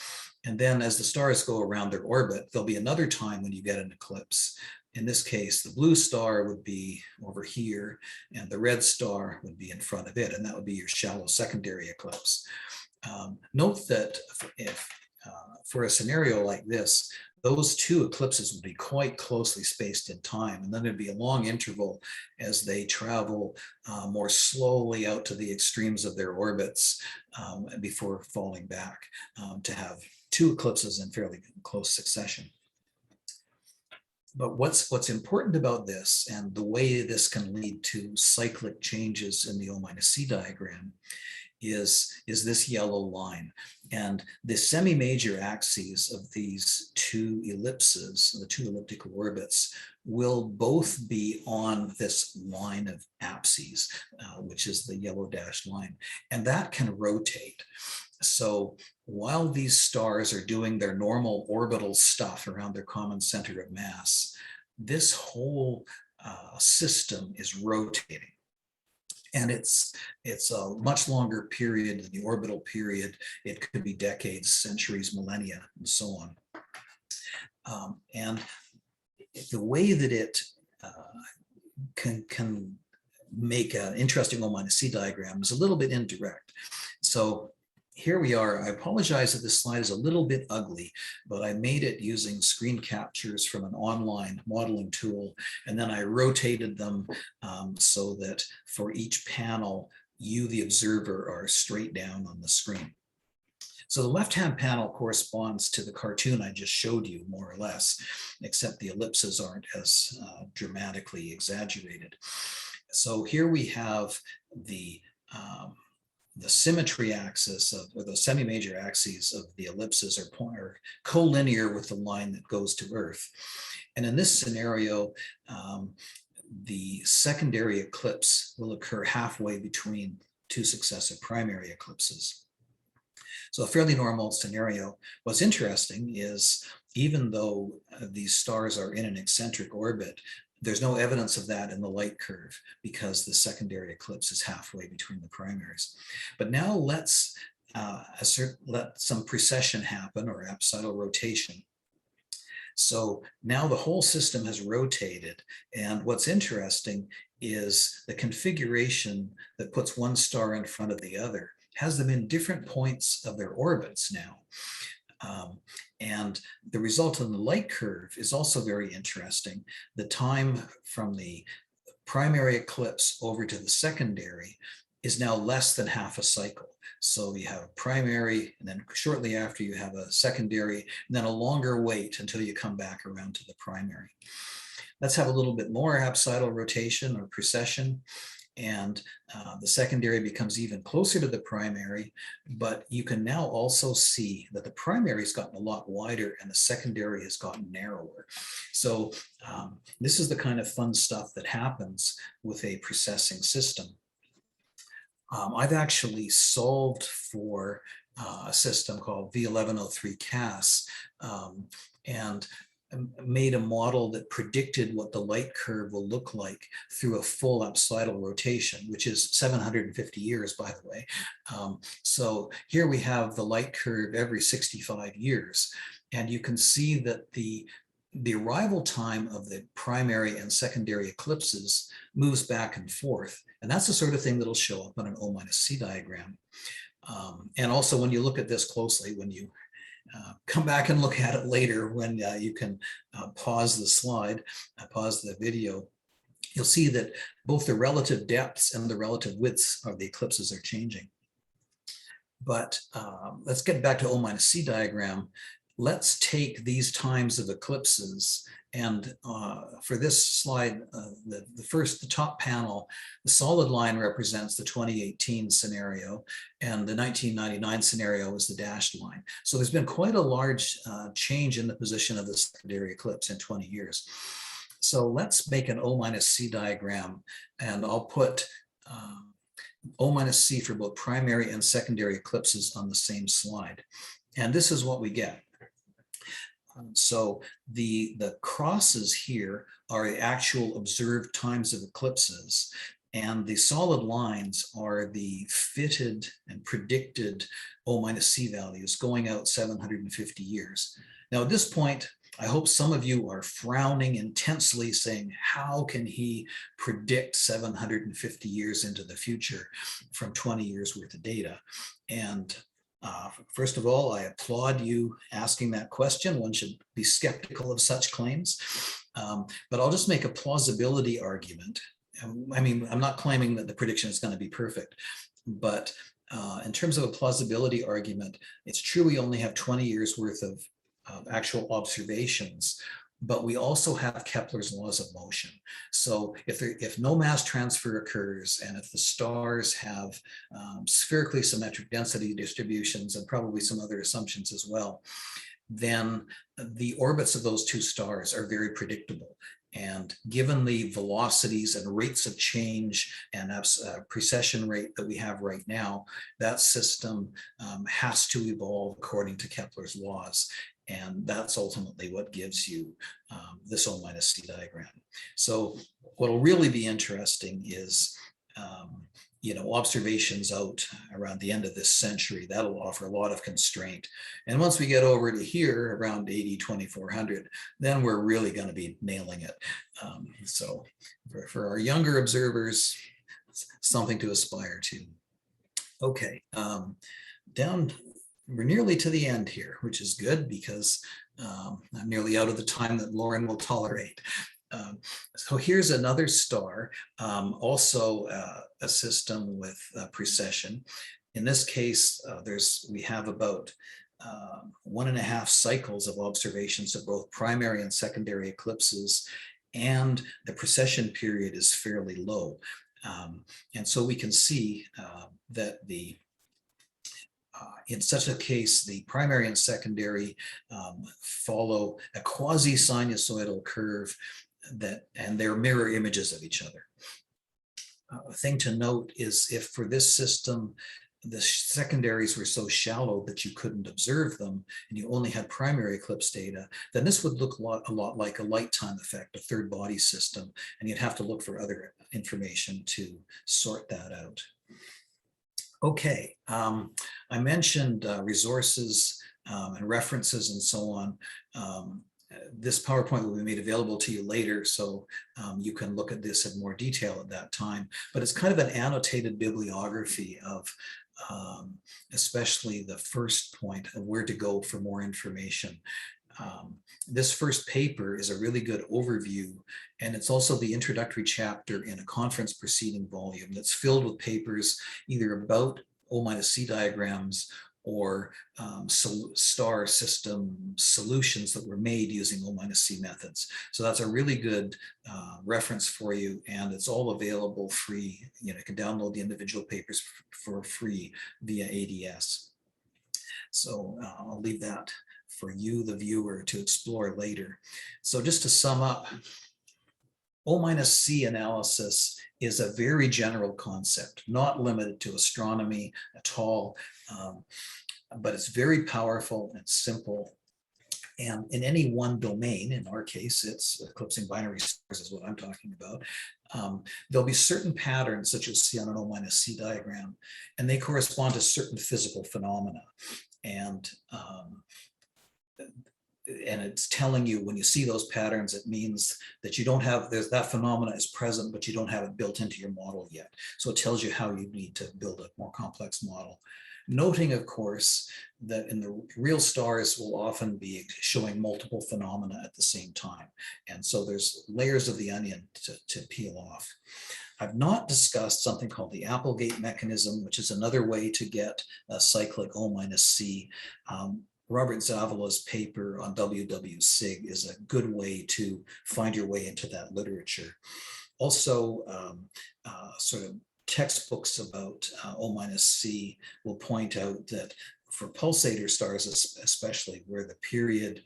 And then as the stars go around their orbit, there'll be another time when you get an eclipse. In this case, the blue star would be over here, and the red star would be in front of it, and that would be your shallow secondary eclipse. Note that if for a scenario like this, those two eclipses would be quite closely spaced in time, and then there'd be a long interval as they travel more slowly out to the extremes of their orbits before falling back to have two eclipses in fairly close succession. But what's important about this, and the way this can lead to cyclic changes in the O minus C diagram, is this yellow line. And the semi-major axes of these two ellipses, the two elliptical orbits, will both be on this line of apses, which is the yellow dashed line. And that can rotate. So while these stars are doing their normal orbital stuff around their common center of mass, this whole system is rotating. And it's a much longer period than the orbital period. It could be decades, centuries, millennia, and so on. And the way that it can make an interesting O-C diagram is a little bit indirect. So here we are. I apologize that this slide is a little bit ugly, but I made it using screen captures from an online modeling tool, and then I rotated them so that for each panel, you, the observer, are straight down on the screen. So the left-hand panel corresponds to the cartoon I just showed you, more or less, except the ellipses aren't as dramatically exaggerated. So here we have the symmetry axis of, or the semi-major axes of the ellipses are collinear with the line that goes to Earth. And in this scenario, the secondary eclipse will occur halfway between two successive primary eclipses. So a fairly normal scenario. What's interesting is even though these stars are in an eccentric orbit, there's no evidence of that in the light curve because the secondary eclipse is halfway between the primaries. But now let's let some precession happen, or apsidal rotation. So now the whole system has rotated, and what's interesting is the configuration that puts one star in front of the other has them in different points of their orbits now. And the result in the light curve is also very interesting. The time from the primary eclipse over to the secondary is now less than half a cycle. So you have a primary, and then shortly after you have a secondary, and then a longer wait until you come back around to the primary. Let's have a little bit more apsidal rotation or precession. And the secondary becomes even closer to the primary, but you can now also see that the primary has gotten a lot wider and the secondary has gotten narrower. So this is the kind of fun stuff that happens with a precessing system. I've actually solved for a system called V1103 CAS, and made a model that predicted what the light curve will look like through a full apsidal rotation, which is 750 years, by the way. So here we have the light curve every 65 years, and you can see that the arrival time of the primary and secondary eclipses moves back and forth. And that's the sort of thing that'll show up on an O-C diagram. And also when you look at this closely, when you come back and look at it later, when you can pause the slide, pause the video, you'll see that both the relative depths and the relative widths of the eclipses are changing. But let's get back to O-C diagram. Let's take these times of eclipses, and for this slide, the top panel, the solid line represents the 2018 scenario, and the 1999 scenario is the dashed line. So there's been quite a large change in the position of the secondary eclipse in 20 years. So let's make an O-C diagram, and I'll put O-C for both primary and secondary eclipses on the same slide. And this is what we get. So the crosses here are the actual observed times of eclipses, and the solid lines are the fitted and predicted O-C values going out 750 years. Now at this point, I hope some of you are frowning intensely saying, how can he predict 750 years into the future from 20 years worth of data? And first of all, I applaud you asking that question. One should be skeptical of such claims, but I'll just make a plausibility argument. I mean, I'm not claiming that the prediction is going to be perfect, but in terms of a plausibility argument, it's true we only have 20 years worth of actual observations, but we also have Kepler's laws of motion. So if no mass transfer occurs, and if the stars have spherically symmetric density distributions, and probably some other assumptions as well, then the orbits of those two stars are very predictable. And given the velocities and rates of change and precession rate that we have right now, that system has to evolve according to Kepler's laws. And that's ultimately what gives you this O minus C diagram. So what will really be interesting is observations out around the end of this century. That'll offer a lot of constraint. And once we get over to here around 80, 2400, then we're really going to be nailing it. So for our younger observers, something to aspire to. Okay, we're nearly to the end here, which is good because I'm nearly out of the time that Lauren will tolerate. So here's another star, also a system with precession. In this case, we have about 1.5 cycles of observations of both primary and secondary eclipses, and the precession period is fairly low. And so we can see that in such a case, the primary and secondary follow a quasi-sinusoidal curve and they're mirror images of each other. A thing to note is if for this system, the secondaries were so shallow that you couldn't observe them and you only had primary eclipse data, then this would look a lot like a light time effect, a third body system, and you'd have to look for other information to sort that out. Okay, I mentioned resources and references and so on. This PowerPoint will be made available to you later, so you can look at this in more detail at that time. But it's kind of an annotated bibliography of especially the first point of where to go for more information. This first paper is a really good overview, and it's also the introductory chapter in a conference proceeding volume that's filled with papers either about O minus C diagrams or star system solutions that were made using O minus C methods. So that's a really good reference for you, and it's all available free. You can download the individual papers for free via ADS. So I'll leave that for you, the viewer, to explore later. So just to sum up, O minus C analysis is a very general concept, not limited to astronomy at all, but it's very powerful and simple. And in any one domain, in our case, it's eclipsing binary stars is what I'm talking about. There'll be certain patterns that you'll see on an O minus C diagram, and they correspond to certain physical phenomena. And it's telling you when you see those patterns, it means that you don't have, that phenomena is present, but you don't have it built into your model yet. So it tells you how you need to build a more complex model. Noting, of course, that in the real stars will often be showing multiple phenomena at the same time. And so there's layers of the onion to peel off. I've not discussed something called the Applegate mechanism, which is another way to get a cyclic O minus C. Robert Zavola's paper on WW-SIG is a good way to find your way into that literature. Also, sort of textbooks about O minus C will point out that for pulsator stars, especially where the period,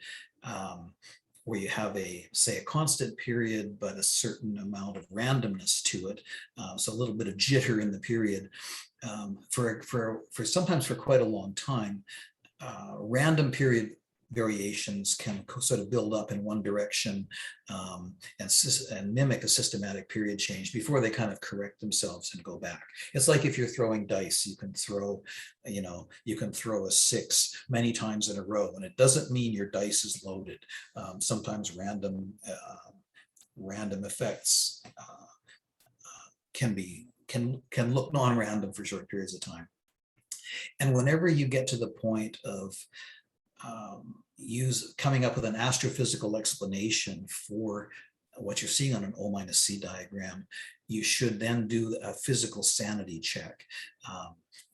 where you have say a constant period, but a certain amount of randomness to it, so a little bit of jitter in the period, for sometimes for quite a long time, random period variations can sort of build up in one direction and mimic a systematic period change before they kind of correct themselves and go back. It's like if you're throwing dice, you can throw a 6 many times in a row, and it doesn't mean your dice is loaded. Sometimes random effects can look non-random for short periods of time. And whenever you get to the point of coming up with an astrophysical explanation for what you're seeing on an O minus C diagram, you should then do a physical sanity check.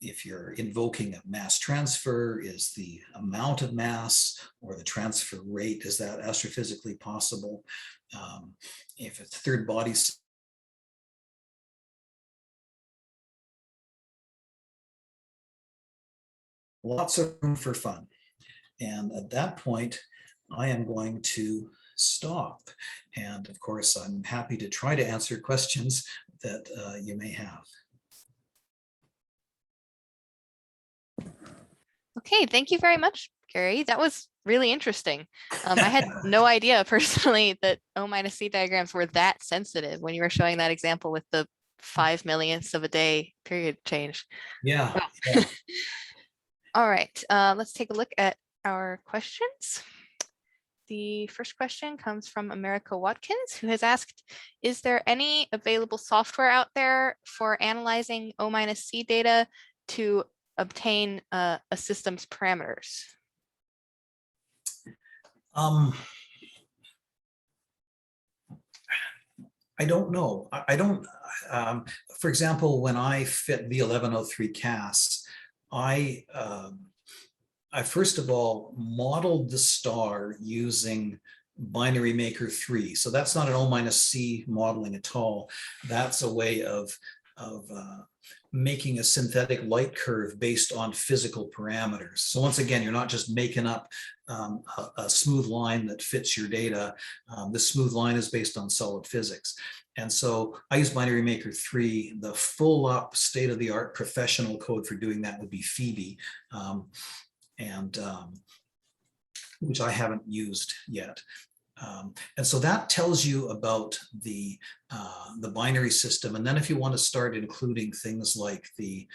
If you're invoking a mass transfer, is the amount of mass or the transfer rate, is that astrophysically possible? If it's third body, lots of room for fun. And at that point, I am going to stop. And of course, I'm happy to try to answer questions that you may have. Okay, thank you very much, Gary. That was really interesting. I had no idea personally that O-C diagrams were that sensitive when you were showing that example with the 5 millionths of a day period change. Yeah. Wow. Yeah. All right, let's take a look at our questions. The first question comes from America Watkins, who has asked, is there any available software out there for analyzing O-C data to obtain a system's parameters? I don't know. I don't, for example, when I fit V1103 casts, I first of all modeled the star using Binary Maker 3. So that's not an O-C modeling at all. That's a way of making a synthetic light curve based on physical parameters. So once again, you're not just making up a smooth line that fits your data. The smooth line is based on solid physics. And so I use Binary Maker 3. The full up state-of-the-art professional code for doing that would be Phoebe, which I haven't used yet. And so that tells you about the binary system. And then if you want to start including things like the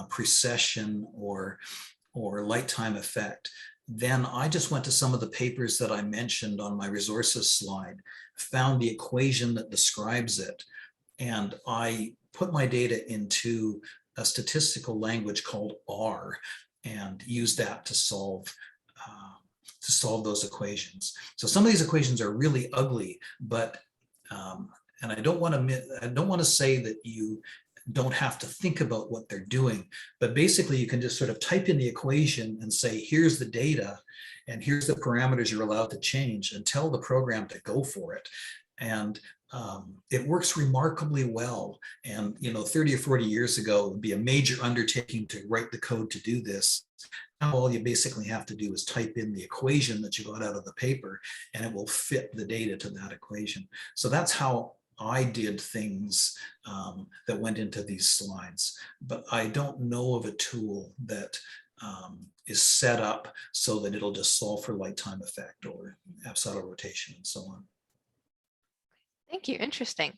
precession or light time effect, then I just went to some of the papers that I mentioned on my resources slide, found the equation that describes it, and I put my data into a statistical language called R and used that to solve those equations. So some of these equations are really ugly, but and I don't want to say that you don't have to think about what they're doing, but basically you can just sort of type in the equation and say, here's the data and here's the parameters you're allowed to change, and tell the program to go for it. And it works remarkably well. And 30 or 40 years ago, it would be a major undertaking to write the code to do this. Now all you basically have to do is type in the equation that you got out of the paper, and it will fit the data to that equation. So that's how I did things that went into these slides. But I don't know of a tool that is set up so that it'll just solve for light time effect or apsidal rotation and so on. Thank you. Interesting.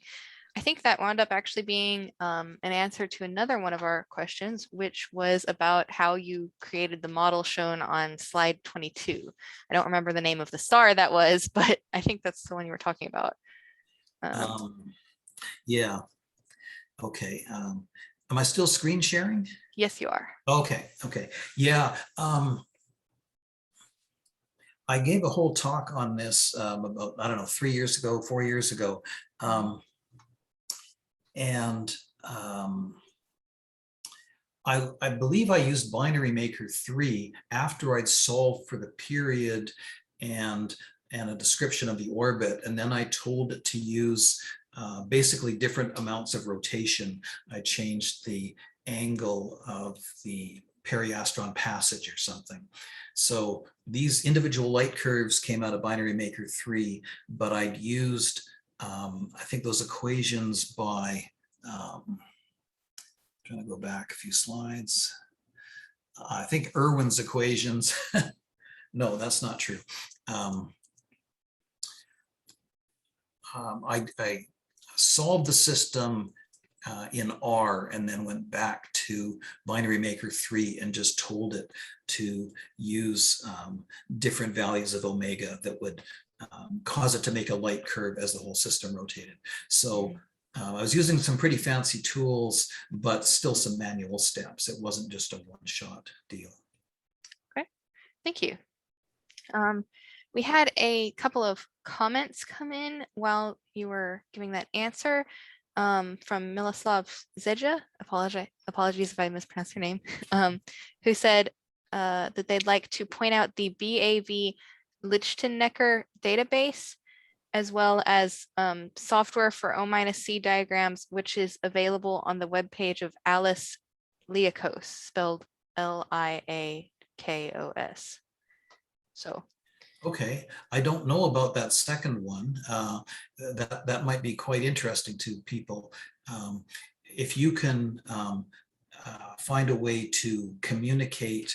I think that wound up actually being an answer to another one of our questions, which was about how you created the model shown on slide 22. I don't remember the name of the star that was, but I think that's the one you were talking about. Yeah. Okay. Am I still screen sharing? Yes, you are. Okay. Okay. Yeah. I gave a whole talk on this about, I don't know, 3 years ago, 4 years ago. I believe I used Binary Maker 3 after I'd solved for the period and a description of the orbit. And then I told it to use basically different amounts of rotation. I changed the angle of the periastron passage or something. So these individual light curves came out of Binary Maker 3, but I'd used, I think, those equations by, trying to go back a few slides. I think Irwin's equations. No, that's not true. I solved the system in R and then went back to Binary Maker 3 and just told it to use different values of omega that would cause it to make a light curve as the whole system rotated. So I was using some pretty fancy tools, but still some manual steps. It wasn't just a one-shot deal. Okay, thank you. We had a couple of comments come in while you were giving that answer from Miloslav Zeja, apologies if I mispronounced your name, who said that they'd like to point out the Bav Lichtenecker Database, as well as software for O-C diagrams, which is available on the webpage of Alice Liakos, spelled Liakos. So Okay, I don't know about that second one. That might be quite interesting to people. If you can find a way to communicate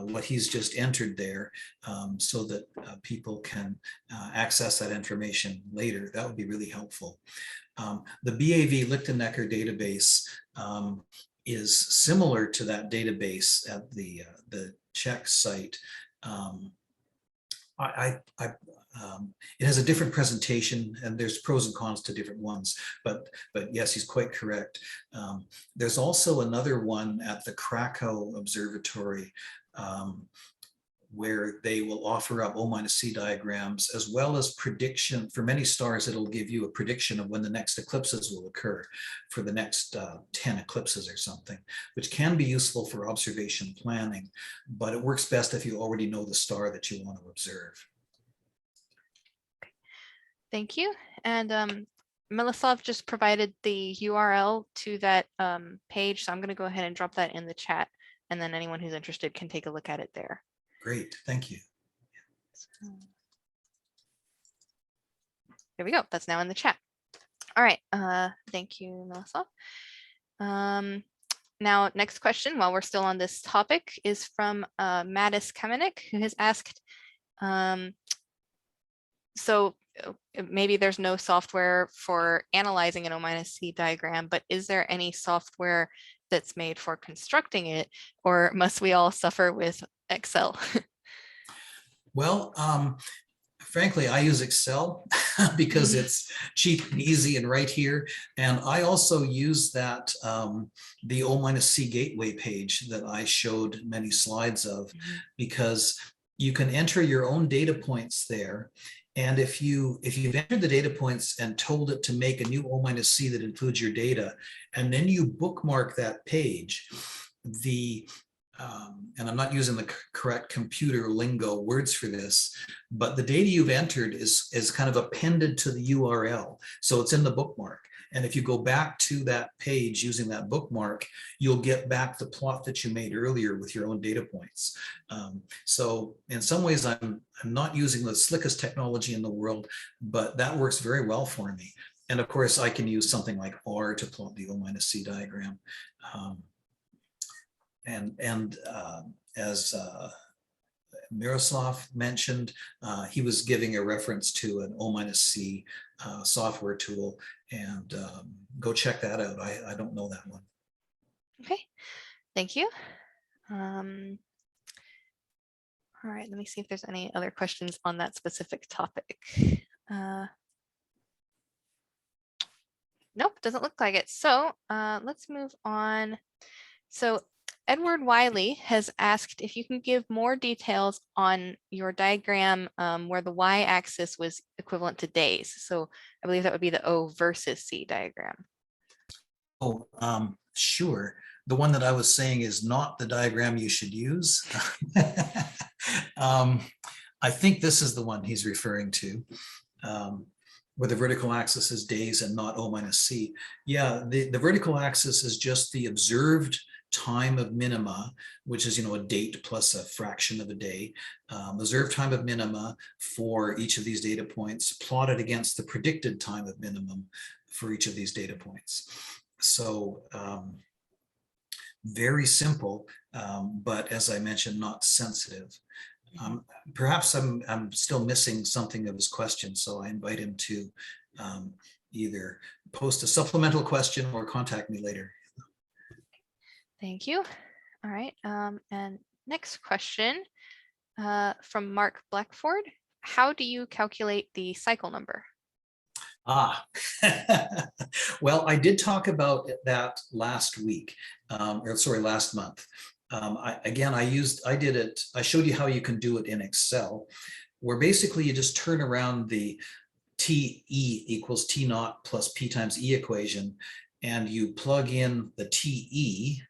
what he's just entered there, so that people can access that information later, that would be really helpful. The Bav Lichtenecker Database is similar to that database at the Czech site. It has a different presentation, and there's pros and cons to different ones, but yes, he's quite correct. There's also another one at the Krakow Observatory, where they will offer up O-C diagrams, as well as prediction for many stars. It'll give you a prediction of when the next eclipses will occur for the next 10 eclipses or something, which can be useful for observation planning, but it works best if you already know the star that you want to observe. thank you. And Miloslav just provided the URL to that page, so I'm going to go ahead and drop that in the chat, and then anyone who's interested can take a look at it there. Great, thank you. There we go. That's now in the chat. All right. Thank you, Miloslav. Now, next question, while we're still on this topic, is from Mattis Kamenik, who has asked, so maybe there's no software for analyzing an O-C diagram, but is there any software that's made for constructing it, or must we all suffer with Excel? Well, frankly, I use Excel because it's cheap and easy and right here. And I also use that, the O-C gateway page that I showed many slides of, because you can enter your own data points there. And if you've entered the data points and told it to make a new O-C that includes your data, and then you bookmark that page, and I'm not using the correct computer lingo words for this, but the data you've entered is kind of appended to the URL. So it's in the bookmark. And if you go back to that page using that bookmark, you'll get back the plot that you made earlier with your own data points. So in some ways, I'm not using the slickest technology in the world, but that works very well for me. And of course, I can use something like R to plot the O-C diagram. And as Miroslav mentioned, he was giving a reference to an O-C software tool, and go check that out. I don't know that one. Okay, thank you. All right, let me see if there's any other questions on that specific topic. Nope, doesn't look like it. So let's move on. So Edward Wiley has asked if you can give more details on your diagram where the y-axis was equivalent to days. So I believe that would be the O versus C diagram. Oh, sure. The one that I was saying is not the diagram you should use. I think this is the one he's referring to, where the vertical axis is days and not O-C. Yeah, the vertical axis is just the observed time of minima, which is, a date plus a fraction of a day. Observed time of minima for each of these data points plotted against the predicted time of minimum for each of these data points. So very simple, but as I mentioned, not sensitive. Perhaps I'm still missing something of his question, so I invite him to either post a supplemental question or contact me later. Thank you. All right, and next question from Mark Blackford. How do you calculate the cycle number? Well, I did talk about that last week, last month. I showed you how you can do it in Excel, where basically you just turn around the TE equals T naught plus P times E equation, and you plug in the TE,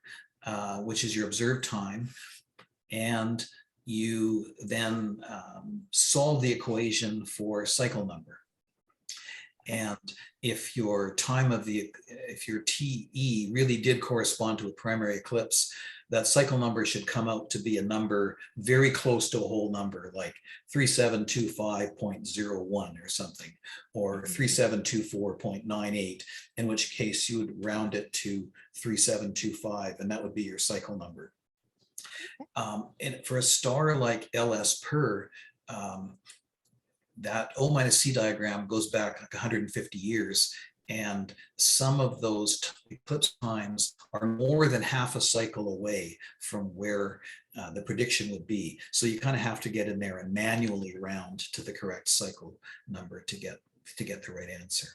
which is your observed time, and you then solve the equation for cycle number. And if your if your TE really did correspond to a primary eclipse, that cycle number should come out to be a number very close to a whole number, like 3725.01 or something, or 3724.98, in which case you would round it to 3725, and that would be your cycle number. And for a star like LS Per, that O minus C diagram goes back like 150 years. And some of those eclipse times are more than half a cycle away from where the prediction would be. So you kind of have to get in there and manually round to the correct cycle number to get the right answer.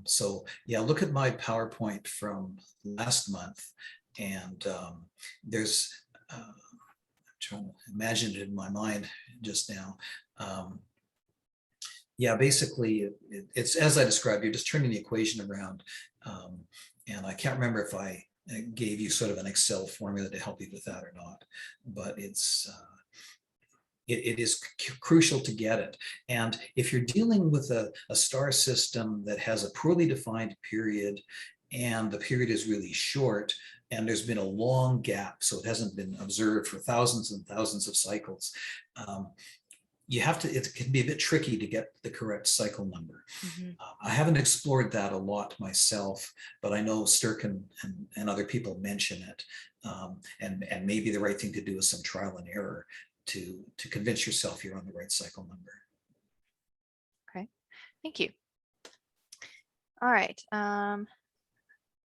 So yeah, look at my PowerPoint from last month, and there's, I'm trying to imagine it in my mind just now. Yeah, basically, it's as I described. You're just turning the equation around. And I can't remember if I gave you sort of an Excel formula to help you with that or not, but it is crucial to get it. And if you're dealing with a star system that has a poorly defined period, and the period is really short, and there's been a long gap, so it hasn't been observed for thousands and thousands of cycles, you have to, it can be a bit tricky to get the correct cycle number. I haven't explored that a lot myself, but I know Sturken and other people mention it. And maybe the right thing to do is some trial and error to convince yourself you're on the right cycle number. Okay, thank you. All right,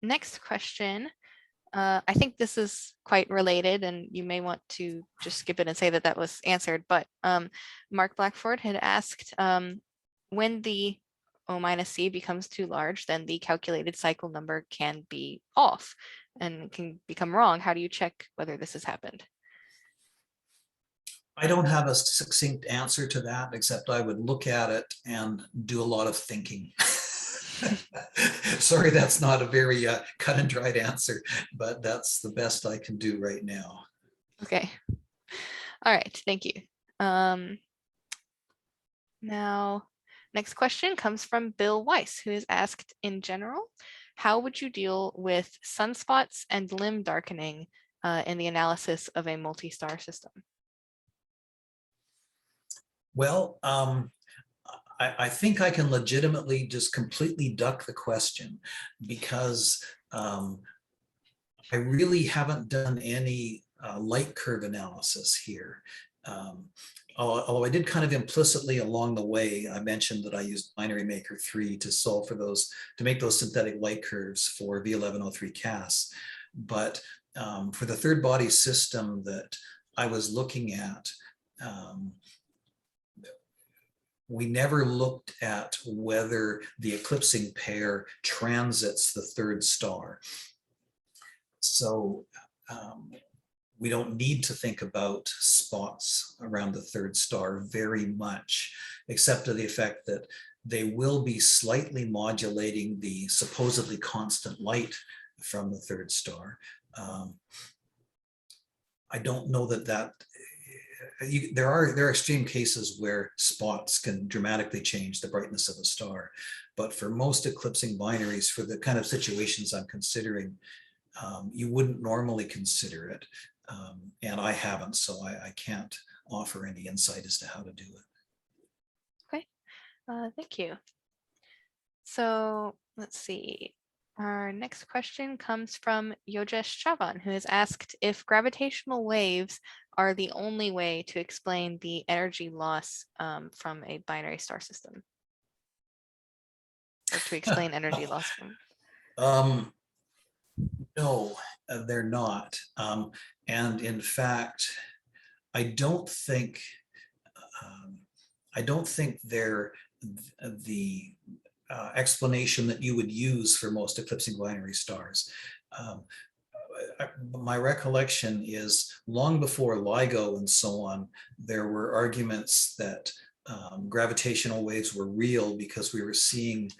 next question. I think this is quite related, and you may want to just skip it and say that that was answered, but Mark Blackford had asked, when the O minus C becomes too large, then the calculated cycle number can be off and can become wrong. How do you check whether this has happened? I don't have a succinct answer to that, except I would look at it and do a lot of thinking. Sorry, that's not a very cut and dried answer, but that's the best I can do right now. Okay. All right, thank you. Now, next question comes from Bill Weiss, who is asked, in general, how would you deal with sunspots and limb darkening in the analysis of a multi-star system? Well, I think I can legitimately just completely duck the question, because I really haven't done any light curve analysis here. Although I did kind of implicitly along the way, I mentioned that I used Binary Maker 3 to solve for those, to make those synthetic light curves for V1103 CAS. But for the third body system that I was looking at, we never looked at whether the eclipsing pair transits the third star. So we don't need to think about spots around the third star very much, except to the effect that they will be slightly modulating the supposedly constant light from the third star. I don't know that there are extreme cases where spots can dramatically change the brightness of a star, but for most eclipsing binaries, for the kind of situations I'm considering, you wouldn't normally consider it, and I haven't, so I can't offer any insight as to how to do it. Okay, thank you. So let's see. Our next question comes from Yogesh Chavan, who has asked if gravitational waves are the only way to explain the energy loss from a binary star system, or to explain energy loss from. No, they're not. And in fact, I don't think they're the explanation that you would use for most eclipsing binary stars. My recollection is long before LIGO and so on, there were arguments that gravitational waves were real because we were seeing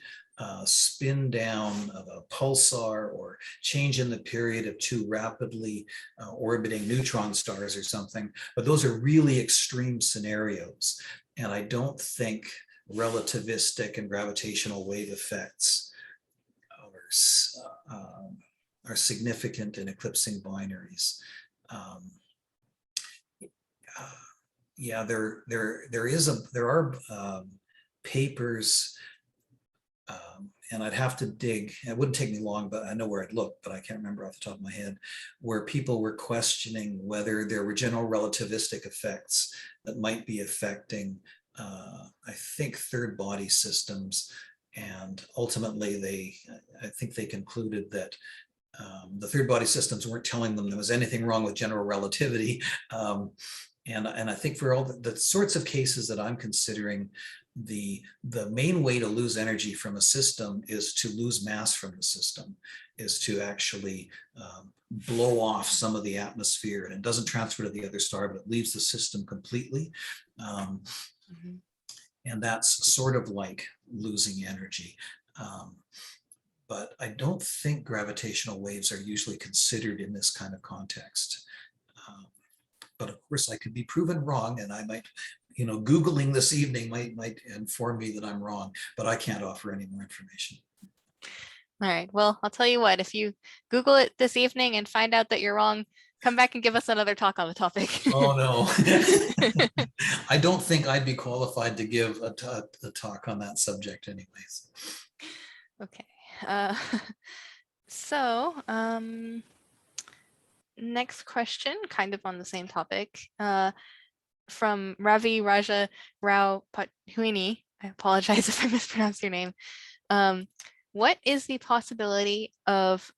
spin down of a pulsar or change in the period of two rapidly orbiting neutron stars or something. But those are really extreme scenarios. And I don't think relativistic and gravitational wave effects are significant in eclipsing binaries. Yeah, there are papers, and I'd have to dig. It wouldn't take me long, but I know where I'd look, but I can't remember off the top of my head, where people were questioning whether there were general relativistic effects that might be affecting, I think, third body systems. And ultimately, I think they concluded that the third body systems weren't telling them there was anything wrong with general relativity. And I think for all the sorts of cases that I'm considering, the main way to lose energy from a system is to lose mass from the system, is to actually blow off some of the atmosphere, and it doesn't transfer to the other star, but it leaves the system completely. And that's sort of like losing energy. But I don't think gravitational waves are usually considered in this kind of context. But of course, I could be proven wrong, and I might, Googling this evening might inform me that I'm wrong, but I can't offer any more information. All right. Well, I'll tell you what, if you Google it this evening and find out that you're wrong, come back and give us another talk on the topic. Oh, no. I don't think I'd be qualified to give a talk on that subject anyways. Okay. So next question, kind of on the same topic, from Ravi Raja Rao Pathuini. I apologize if I mispronounced your name. What is the possibility of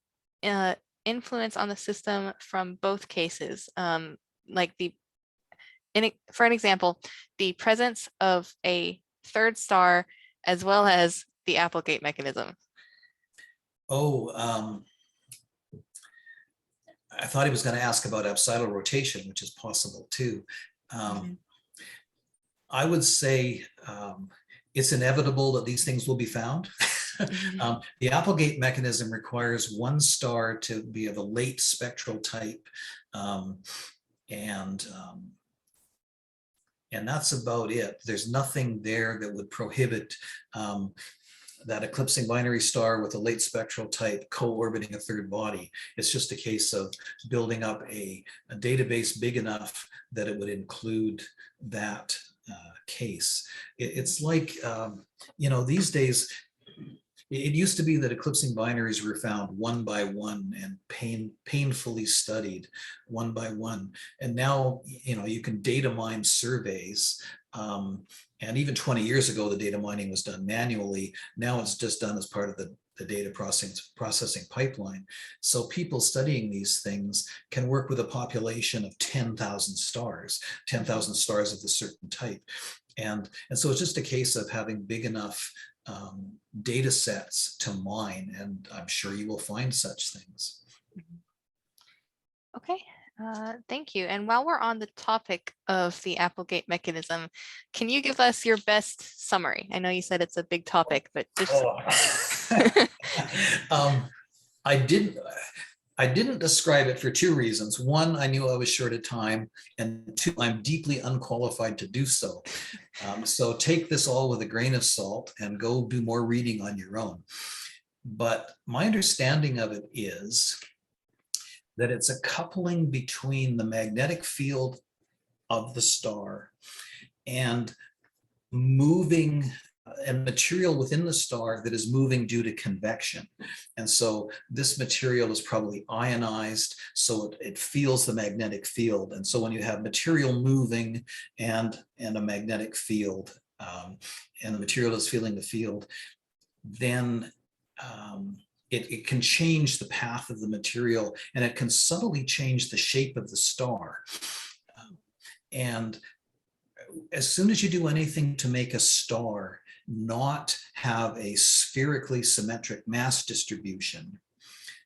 influence on the system from both cases? Like for an example, the presence of a third star as well as the Applegate mechanism. Oh, I thought he was going to ask about apsidal rotation, which is possible too. I would say it's inevitable that these things will be found. The Applegate mechanism requires one star to be of a late spectral type, and that's about it. There's nothing there that would prohibit that eclipsing binary star with a late spectral type co-orbiting a third body. It's just a case of building up a database big enough that it would include that case. It's like, these days, it used to be that eclipsing binaries were found one by one and painfully studied one by one. And now, you can data mine surveys. And even 20 years ago, the data mining was done manually. Now it's just done as part of the data processing pipeline. So people studying these things can work with a population of 10,000 stars of a certain type. And so it's just a case of having big enough data sets to mine, and I'm sure you will find such things. Okay, thank you. And while we're on the topic of the Applegate mechanism, can you give us your best summary? I know you said it's a big topic, but just... I didn't describe it for two reasons. One, I knew I was short of time, and two, I'm deeply unqualified to do so. So take this all with a grain of salt and go do more reading on your own. But my understanding of it is that it's a coupling between the magnetic field of the star and moving and material within the star that is moving due to convection. And so this material is probably ionized, so it feels the magnetic field. And so when you have material moving and a magnetic field, and the material is feeling the field, then it can change the path of the material, and it can subtly change the shape of the star. And as soon as you do anything to make a star not have a spherically symmetric mass distribution,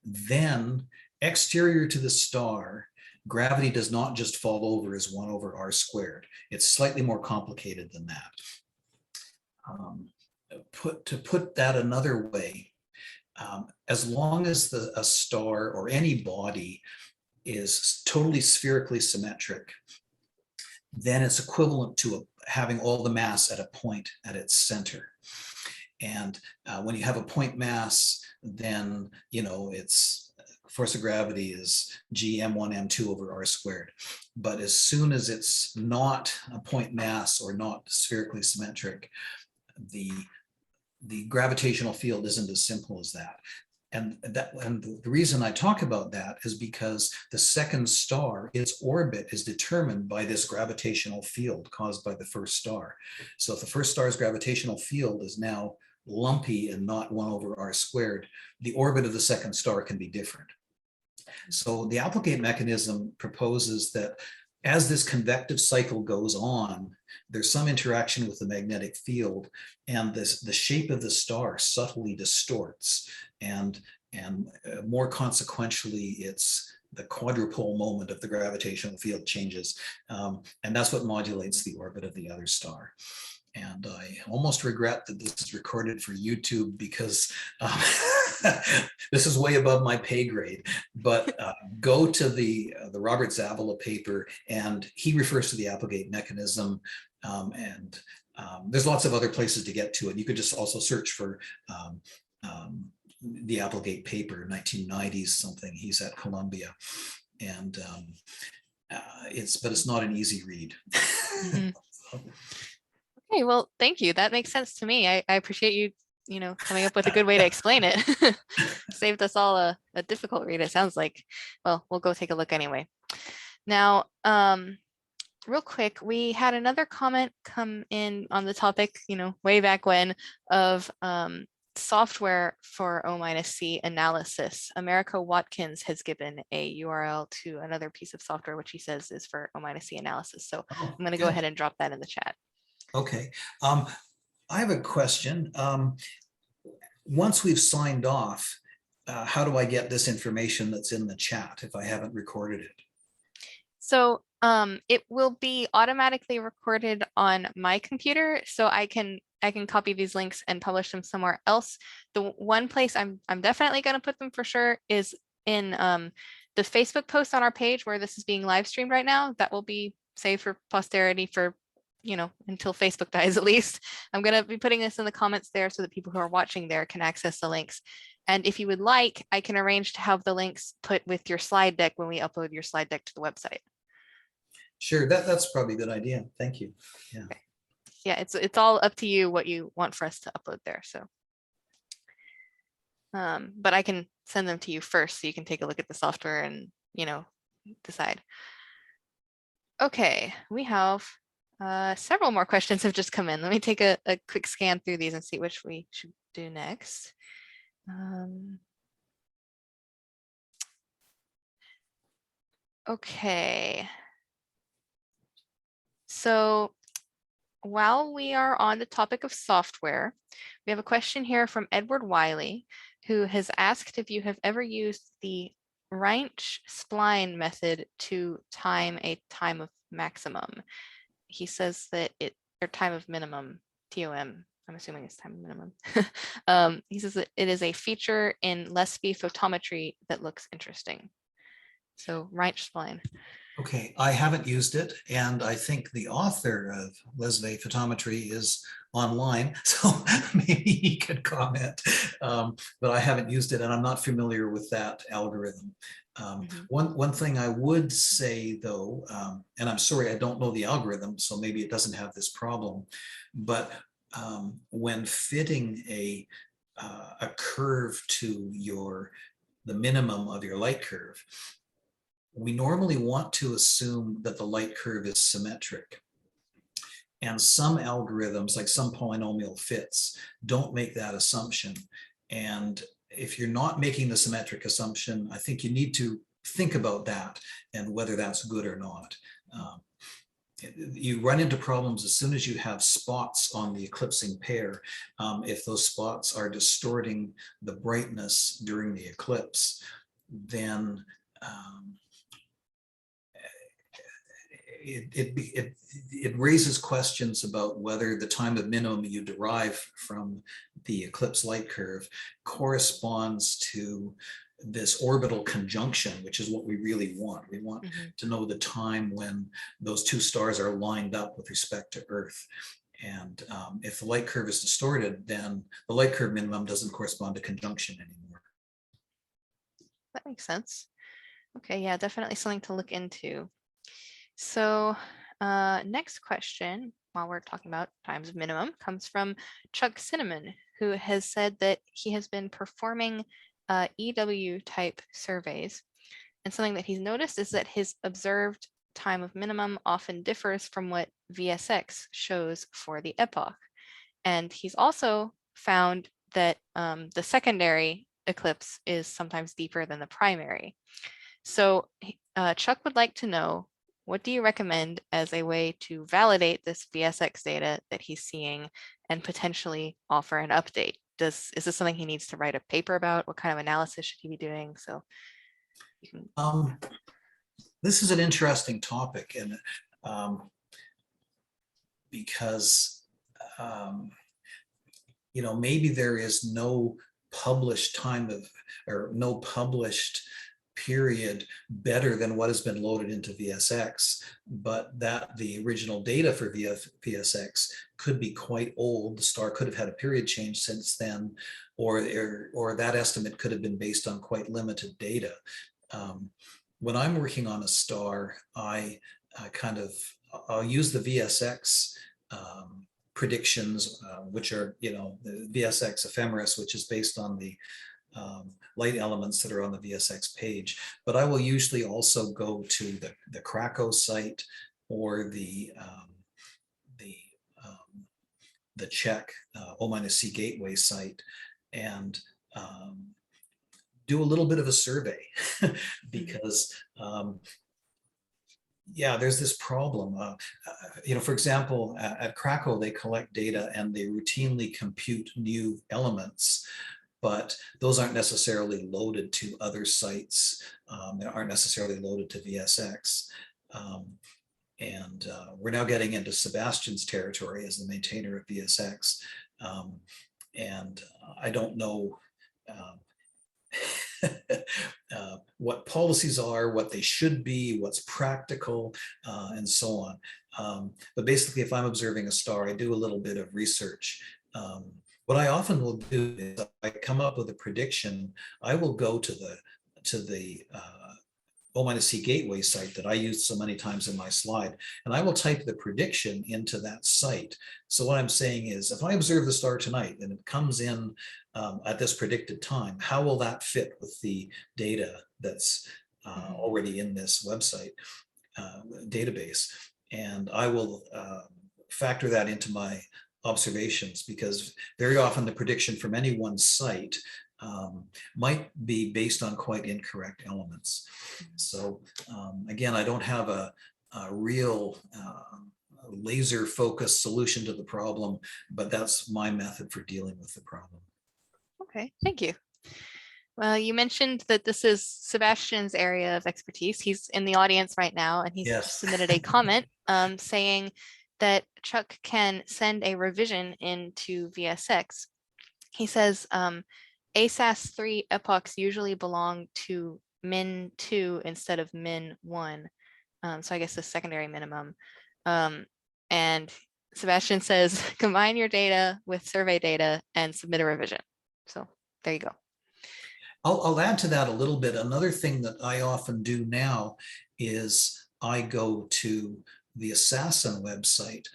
then exterior to the star, gravity does not just fall over as 1 over r squared. It's slightly more complicated than that. To put that another way, as long as a star or any body is totally spherically symmetric, then it's equivalent to having all the mass at a point at its center. And when you have a point mass, then, it's force of gravity is g m1 m2 over r squared. But as soon as it's not a point mass or not spherically symmetric, the gravitational field isn't as simple as that. And the reason I talk about that is because the second star, its orbit is determined by this gravitational field caused by the first star. So if the first star's gravitational field is now lumpy and not 1 over r squared, the orbit of the second star can be different. So the Applegate mechanism proposes that as this convective cycle goes on, there's some interaction with the magnetic field, and the shape of the star subtly distorts, and more consequentially, it's the quadrupole moment of the gravitational field changes, and that's what modulates the orbit of the other star. And I almost regret that this is recorded for YouTube, because this is way above my pay grade. But go to the Robert Zavala paper, and he refers to the Applegate mechanism. And there's lots of other places to get to it. You could just also search for the Applegate paper, 1990s something. He's at Columbia, and it's not an easy read. Mm-hmm. Okay, well, thank you. That makes sense to me. I appreciate you, coming up with a good way to explain it. Saved us all a difficult read, it sounds like. Well, we'll go take a look anyway. Now, real quick, we had another comment come in on the topic, way back when, of software for O-C analysis. America Watkins has given a URL to another piece of software, which he says is for O-C analysis. So I'm going to go ahead and drop that in the chat. Okay. I have a question. Once we've signed off, how do I get this information that's in the chat if I haven't recorded it? So it will be automatically recorded on my computer, so I can copy these links and publish them somewhere else. The one place I'm definitely going to put them for sure is in the Facebook post on our page where this is being live streamed right now. That will be saved for posterity for until Facebook dies at least. I'm going to be putting this in the comments there so that people who are watching there can access the links. And if you would like, I can arrange to have the links put with your slide deck when we upload your slide deck to the website. Sure, that's probably a good idea. Thank you. Yeah. Okay. Yeah, it's all up to you what you want for us to upload there. So, but I can send them to you first so you can take a look at the software and decide. Okay, we have several more questions have just come in. Let me take a quick scan through these and see which we should do next. Okay. So while we are on the topic of software, we have a question here from Edward Wiley, who has asked if you have ever used the Reinsch-Spline method to time a time of maximum. He says that or time of minimum, TOM, I'm assuming it's time of minimum. He says that it is a feature in Lesby photometry that looks interesting. So Reinsch-Spline. Okay, I haven't used it, and I think the author of Lesby photometry is online, so maybe he could comment, but I haven't used it, and I'm not familiar with that algorithm. One thing I would say, though, and I'm sorry, I don't know the algorithm, so maybe it doesn't have this problem, but when fitting a curve to the minimum of your light curve, we normally want to assume that the light curve is symmetric. And some algorithms, like some polynomial fits, don't make that assumption. And if you're not making the symmetric assumption, I think you need to think about that and whether that's good or not. You run into problems as soon as you have spots on the eclipsing pair. If those spots are distorting the brightness during the eclipse, then it raises questions about whether the time of minimum you derive from the eclipse light curve corresponds to this orbital conjunction, which is what we really want. We want Mhm. to know the time when those two stars are lined up with respect to Earth. And if the light curve is distorted, then the light curve minimum doesn't correspond to conjunction anymore. That makes sense. Okay, yeah, definitely something to look into. So next question, while we're talking about times of minimum, comes from Chuck Cinnamon, who has said that he has been performing EW type surveys. And something that he's noticed is that his observed time of minimum often differs from what VSX shows for the epoch. And he's also found that the secondary eclipse is sometimes deeper than the primary. So Chuck would like to know, what do you recommend as a way to validate this VSX data that he's seeing and potentially offer an update? Is this something he needs to write a paper about? What kind of analysis should he be doing? So you can. This is an interesting topic, and because maybe there is no published time of, or no published period better than what has been loaded into VSX, but that the original data for VSX could be quite old. The star could have had a period change since then, or that estimate could have been based on quite limited data. When I'm working on a star, I'll use the VSX predictions, which are, the VSX ephemeris, which is based on the light elements that are on the VSX page. But I will usually also go to the Krakow site or the Czech O-C gateway site and do a little bit of a survey because there's this problem. For example, at Krakow, they collect data and they routinely compute new elements, but those aren't necessarily loaded to other sites. They aren't necessarily loaded to VSX. And we're now getting into Sebastian's territory as the maintainer of VSX. And I don't know what policies are, what they should be, what's practical, and so on. But basically, if I'm observing a star, I do a little bit of research. What I often will do is I come up with a prediction. I will go to the O-C gateway site that I used so many times in my slide, and I will type the prediction into that site. So what I'm saying is, if I observe the star tonight and it comes in at this predicted time, how will that fit with the data that's already in this website database? And I will factor that into my observations, because very often the prediction from any one site might be based on quite incorrect elements. So again, I don't have a real laser focused solution to the problem, but that's my method for dealing with the problem. Okay, thank you. Well, you mentioned that this is Sebastian's area of expertise. He's in the audience right now, and he's submitted a comment saying that Chuck can send a revision into VSX. He says ASAS 3 epochs usually belong to min 2 instead of min 1. So I guess the secondary minimum. And Sebastian says, combine your data with survey data and submit a revision. So there you go. I'll add to that a little bit. Another thing that I often do now is I go to the Assassin website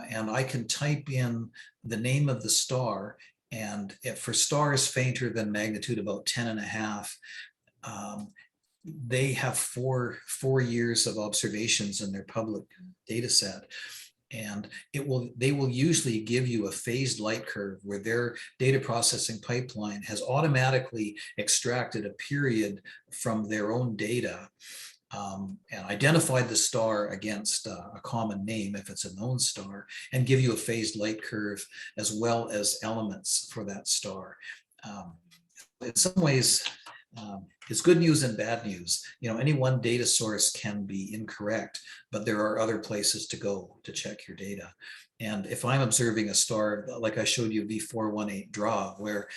and I can type in the name of the star, and if for stars fainter than magnitude about 10.5, they have four years of observations in their public data set. And they will usually give you a phased light curve where their data processing pipeline has automatically extracted a period from their own data and identified the star against a common name if it's a known star, and give you a phased light curve as well as elements for that star. In some ways, it's good news and bad news. Any one data source can be incorrect, but there are other places to go to check your data. And if I'm observing a star, like I showed you V418 draw, where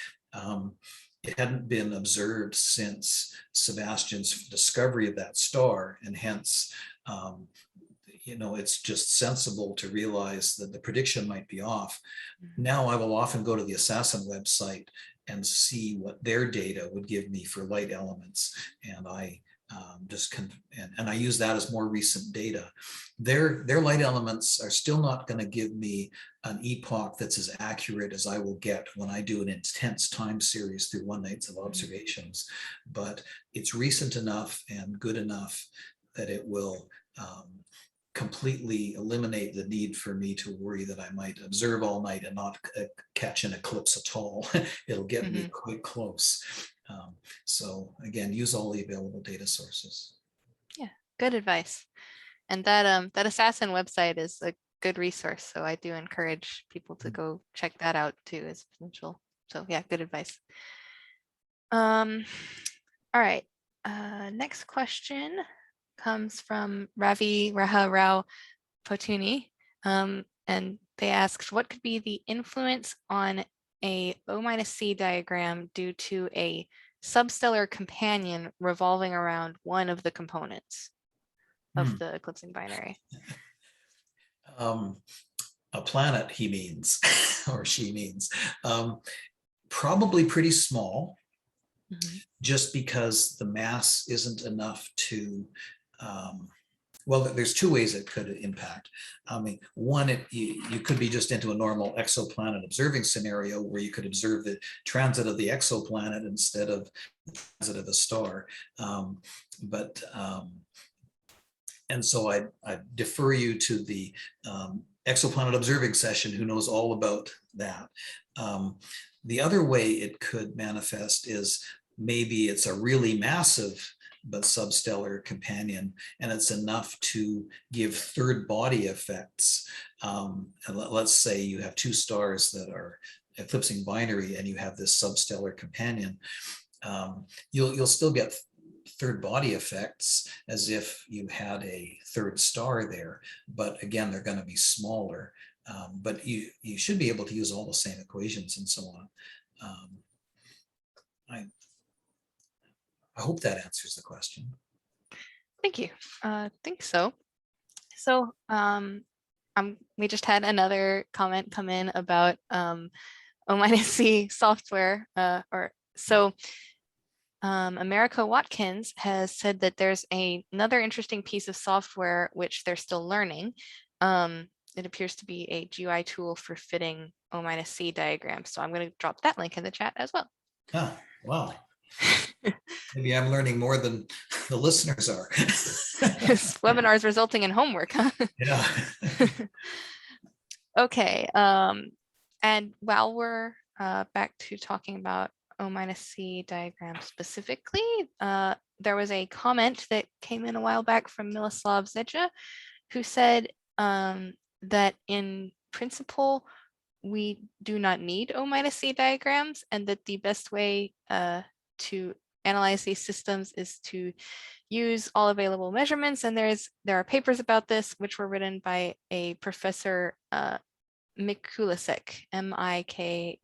it hadn't been observed since Sebastian's discovery of that star, and hence, it's just sensible to realize that the prediction might be off. Now I will often go to the Assassin website and see what their data would give me for light elements, and I I use that as more recent data. Their light elements are still not going to give me an epoch that's as accurate as I will get when I do an intense time series through one nights of observations, but it's recent enough and good enough that it will completely eliminate the need for me to worry that I might observe all night and not catch an eclipse at all. It'll get me quite close. So again, use all the available data sources. Yeah, good advice. And that Assassin website is a good resource. So I do encourage people to go check that out too as potential. So yeah, good advice. All right. Next question comes from Ravi Raha Rao Potuni. And they asked, what could be the influence on a O-C diagram due to a substellar companion revolving around one of the components of the eclipsing binary? A planet, he means, or she means. Probably pretty small, just because the mass isn't enough to, well, there's two ways it could impact. I mean, one, you could be just into a normal exoplanet observing scenario where you could observe the transit of the exoplanet instead of the transit of a star. And so I defer you to the exoplanet observing session, who knows all about that. The other way it could manifest is maybe it's a really massive but substellar companion, and it's enough to give third body effects. And let's say you have two stars that are eclipsing binary and you have this substellar companion. You'll still get third body effects as if you had a third star there, but again, they're going to be smaller. But you should be able to use all the same equations and so on. I hope that answers the question. Thank you. I think so. So we just had another comment come in about O-C software. America Watkins has said that there's another interesting piece of software which they're still learning. It appears to be a GUI tool for fitting O-C diagrams. So I'm going to drop that link in the chat as well. Oh, wow. Maybe I'm learning more than the listeners are. This webinar is resulting in homework, huh? Yeah. Okay. And while we're back to talking about O-C diagrams specifically, there was a comment that came in a while back from Miloslav Zedja, who said that in principle, we do not need O-C diagrams, and that the best way to analyze these systems is to use all available measurements. And there are papers about this, which were written by a professor, Mikulasek, Mikulasek.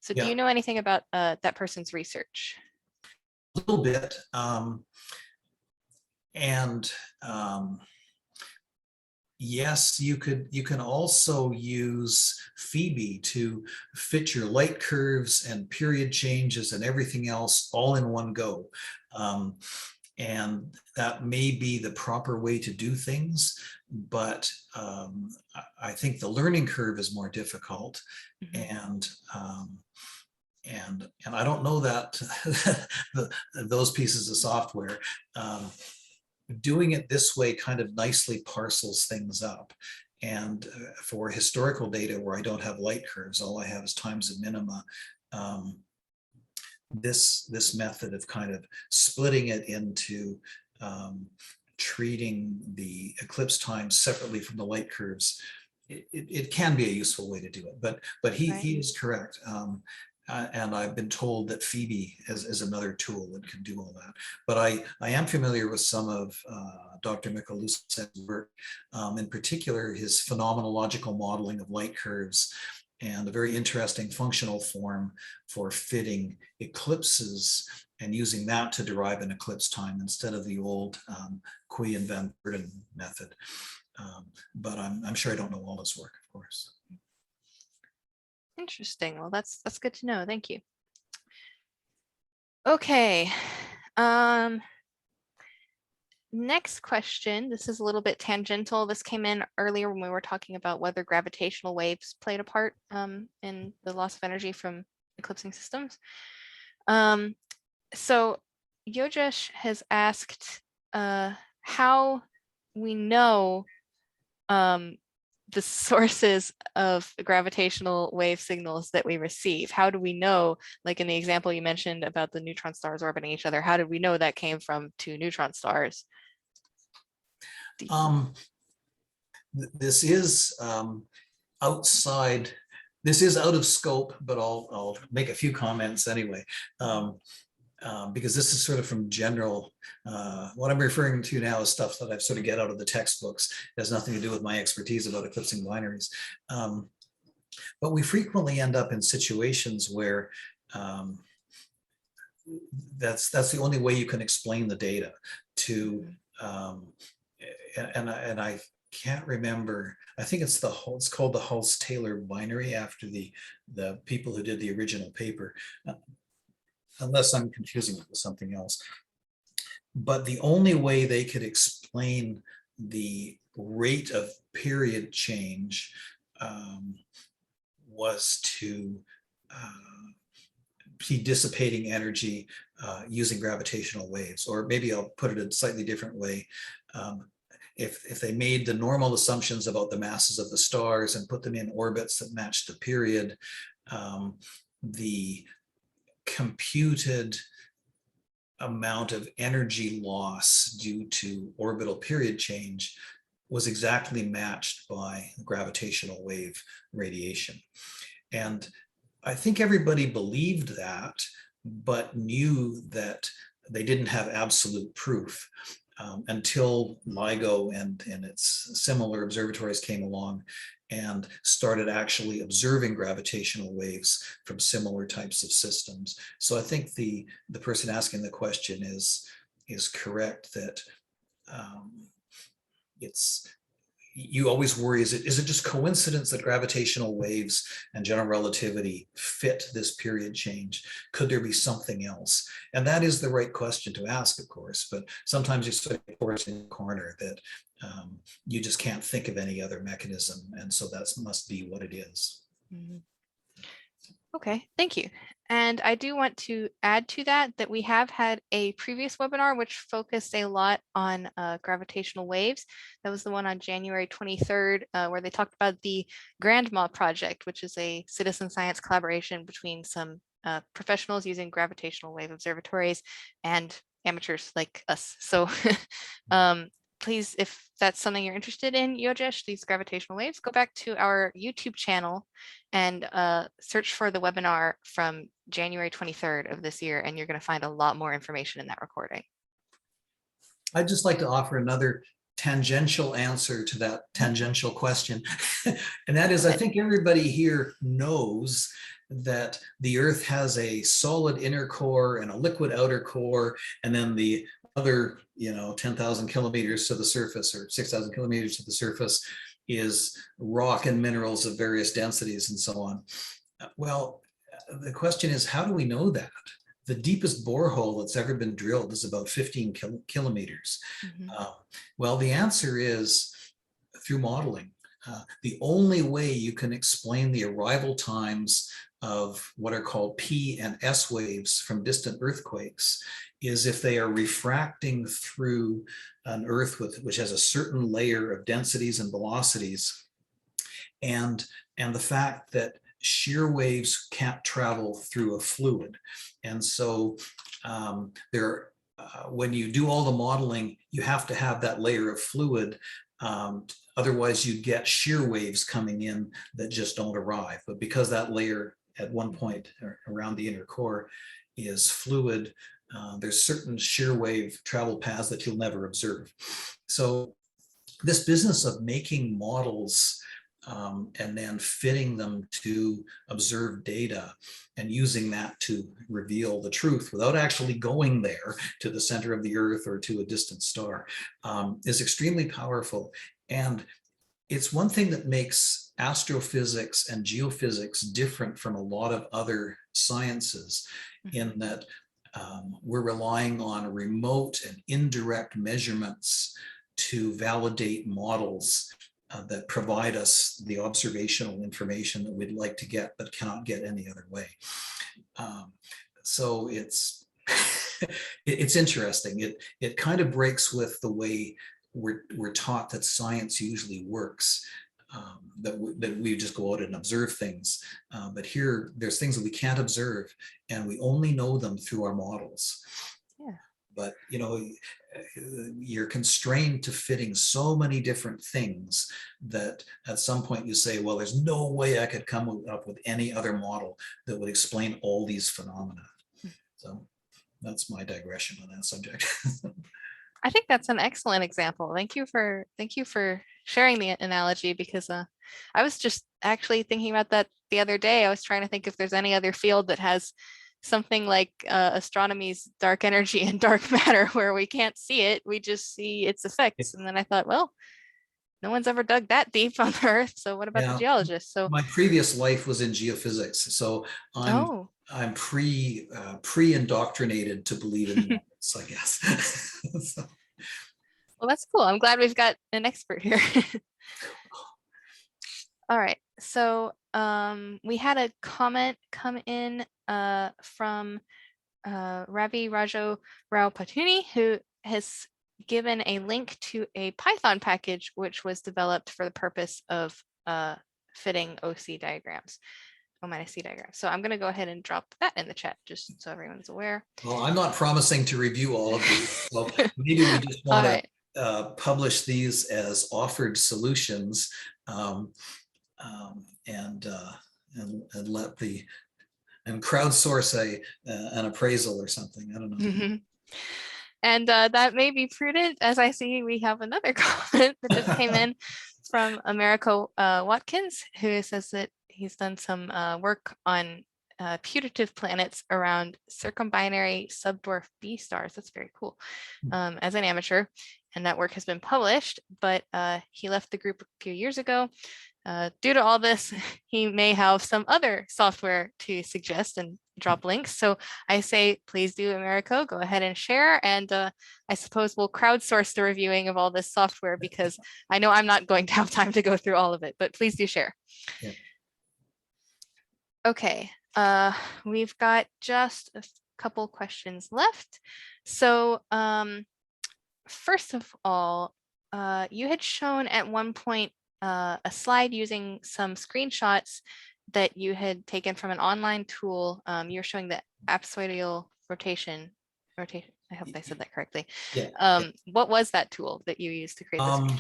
So do you know anything about that person's research? A little bit. Yes, you can also use Phoebe to fit your light curves and period changes and everything else all in one go. And that may be the proper way to do things, but I think the learning curve is more difficult. And I don't know that those pieces of software. Doing it this way kind of nicely parcels things up. And for historical data where I don't have light curves, all I have is times and minima. This method of kind of splitting it into treating the eclipse times separately from the light curves, it can be a useful way to do it. But he is correct. And I've been told that Phoebe is another tool that can do all that. But I am familiar with some of Dr. Mikulassek's work, in particular his phenomenological modeling of light curves. and a very interesting functional form for fitting eclipses and using that to derive an eclipse time instead of the old Quee and Van Beurden method. But I'm sure I don't know all his work, of course. Interesting. Well, that's good to know. Thank you. Okay. Next question. This is a little bit tangential. This came in earlier when we were talking about whether gravitational waves played a part in the loss of energy from eclipsing systems. So Yogesh has asked how we know the sources of gravitational wave signals that we receive. How do we know, like in the example you mentioned about the neutron stars orbiting each other, how did we know that came from two neutron stars? This is outside, this is out of scope, but I'll make a few comments anyway. Because this is sort of from general, what I'm referring to now is stuff that I've sort of get out of the textbooks. It has nothing to do with my expertise about eclipsing binaries. But we frequently end up in situations where that's the only way you can explain the data to, and I can't remember. I think it's called the Hulse-Taylor binary after the people who did the original paper. Unless I'm confusing it with something else. But the only way they could explain the rate of period change was to be dissipating energy using gravitational waves. Or maybe I'll put it a slightly different way. If they made the normal assumptions about the masses of the stars and put them in orbits that matched the period, the computed amount of energy loss due to orbital period change was exactly matched by gravitational wave radiation. And I think everybody believed that, but knew that they didn't have absolute proof until LIGO and its similar observatories came along and started actually observing gravitational waves from similar types of systems. So I think the person asking the question is correct that you always worry, is it just coincidence that gravitational waves and general relativity fit this period change? Could there be something else? And that is the right question to ask, of course, but sometimes you sort of force in a corner that you just can't think of any other mechanism. And so that must be what it is. Mm-hmm. Okay, thank you. And I do want to add to that we have had a previous webinar which focused a lot on gravitational waves. That was the one on January 23rd, where they talked about the GRANDMA project, which is a citizen science collaboration between some professionals using gravitational wave observatories and amateurs like us. So please, if that's something you're interested in, Yogesh, these gravitational waves, go back to our YouTube channel and search for the webinar from January 23rd of this year, and you're going to find a lot more information in that recording. I'd just like to offer another tangential answer to that tangential question. And that is, I think everybody here knows that the Earth has a solid inner core and a liquid outer core, and then the other, 10,000 kilometers to the surface or 6,000 kilometers to the surface is rock and minerals of various densities and so on. Well, the question is, how do we know that? The deepest borehole that's ever been drilled is about 15 kilometers. Mm-hmm. Well, the answer is through modeling. The only way you can explain the arrival times of what are called P and S waves from distant earthquakes is if they are refracting through an Earth which has a certain layer of densities and velocities, and the fact that shear waves can't travel through a fluid. And so when you do all the modeling, you have to have that layer of fluid. Otherwise, you get shear waves coming in that just don't arrive. But because that layer at one point around the inner core is fluid, there's certain shear wave travel paths that you'll never observe. So this business of making models and then fitting them to observed data and using that to reveal the truth without actually going there to the center of the Earth or to a distant star, is extremely powerful. And it's one thing that makes astrophysics and geophysics different from a lot of other sciences, in that we're relying on remote and indirect measurements to validate models that provide us the observational information that we'd like to get but cannot get any other way. So it's it's interesting. It kind of breaks with the way we're taught that science usually works. That we just go out and observe things. But here, there's things that we can't observe, and we only know them through our models. Yeah. But, you know, you're constrained to fitting so many different things that at some point you say, well, there's no way I could come up with any other model that would explain all these phenomena. So that's my digression on that subject. I think that's an excellent example. Thank you for sharing the analogy, because I was just actually thinking about that the other day. I was trying to think if there's any other field that has something like astronomy's dark energy and dark matter, where we can't see it, we just see its effects. And then I thought, well, no one's ever dug that deep on Earth, so what about the geologists? So my previous life was in geophysics, so I'm pre-indoctrinated to believe in models, I guess. So. Well, that's cool. I'm glad we've got an expert here. All right, so we had a comment come in from Ravi Rajo Rao Patuni, who has given a link to a Python package which was developed for the purpose of fitting OC diagrams, O-C diagrams. So I'm going to go ahead and drop that in the chat just so everyone's aware. Well, I'm not promising to review all of these, so maybe we just want to publish these as offered solutions, and let the crowdsource an appraisal or something. I don't know. Mm-hmm. And that may be prudent, as I see we have another comment that just came in from Americo Watkins, who says that he's done some work on putative planets around circumbinary subdwarf B stars. That's very cool, as an amateur. And that work has been published, but he left the group a few years ago. Due to all this, he may have some other software to suggest and drop links. So I say, please do, Americo, go ahead and share. And I suppose we'll crowdsource the reviewing of all this software, because I know I'm not going to have time to go through all of it, but please do share. Yeah. Okay, we've got just a couple questions left. So first of all, you had shown at one point a slide using some screenshots that you had taken from an online tool. You're showing the apsoidal rotation. I hope I said that correctly. Yeah. What was that tool that you used to create this?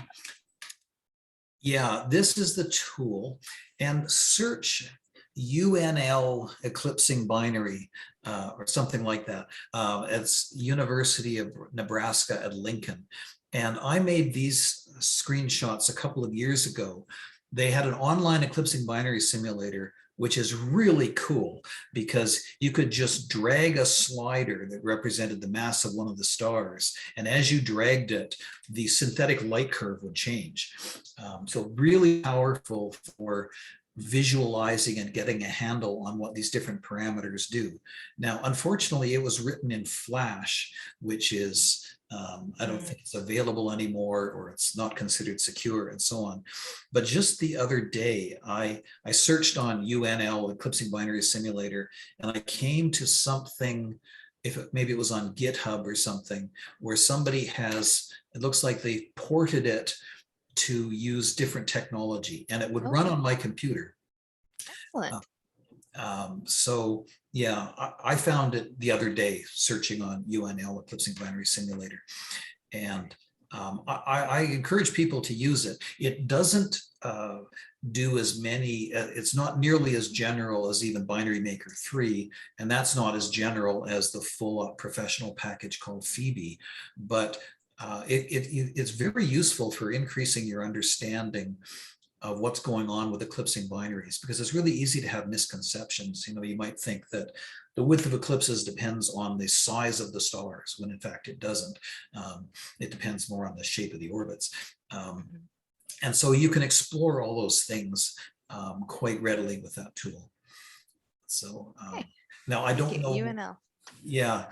Yeah, this is the tool, and search UNL eclipsing binary or something like that. It's University of Nebraska at Lincoln. And I made these screenshots a couple of years ago. They had an online eclipsing binary simulator, which is really cool because you could just drag a slider that represented the mass of one of the stars. And as you dragged it, the synthetic light curve would change. So really powerful for visualizing and getting a handle on what these different parameters do. Now, unfortunately, it was written in Flash, which is I don't think it's available anymore, or it's not considered secure, and so on. But just the other day, I searched on UNL eclipsing binary simulator, and I came to something, maybe it was on GitHub or something, where somebody has, it looks like they ported it to use different technology, and it would run on my computer. Excellent. So yeah, I found it the other day searching on UNL eclipsing binary simulator, and I encourage people to use it. It doesn't do as many, it's not nearly as general as even Binary Maker 3, and that's not as general as the full professional package called Phoebe, but it's very useful for increasing your understanding of what's going on with eclipsing binaries, because it's really easy to have misconceptions. You know, you might think that the width of eclipses depends on the size of the stars, when in fact it doesn't. It depends more on the shape of the orbits. And so you can explore all those things quite readily with that tool. So now I don't know. UNL. Yeah.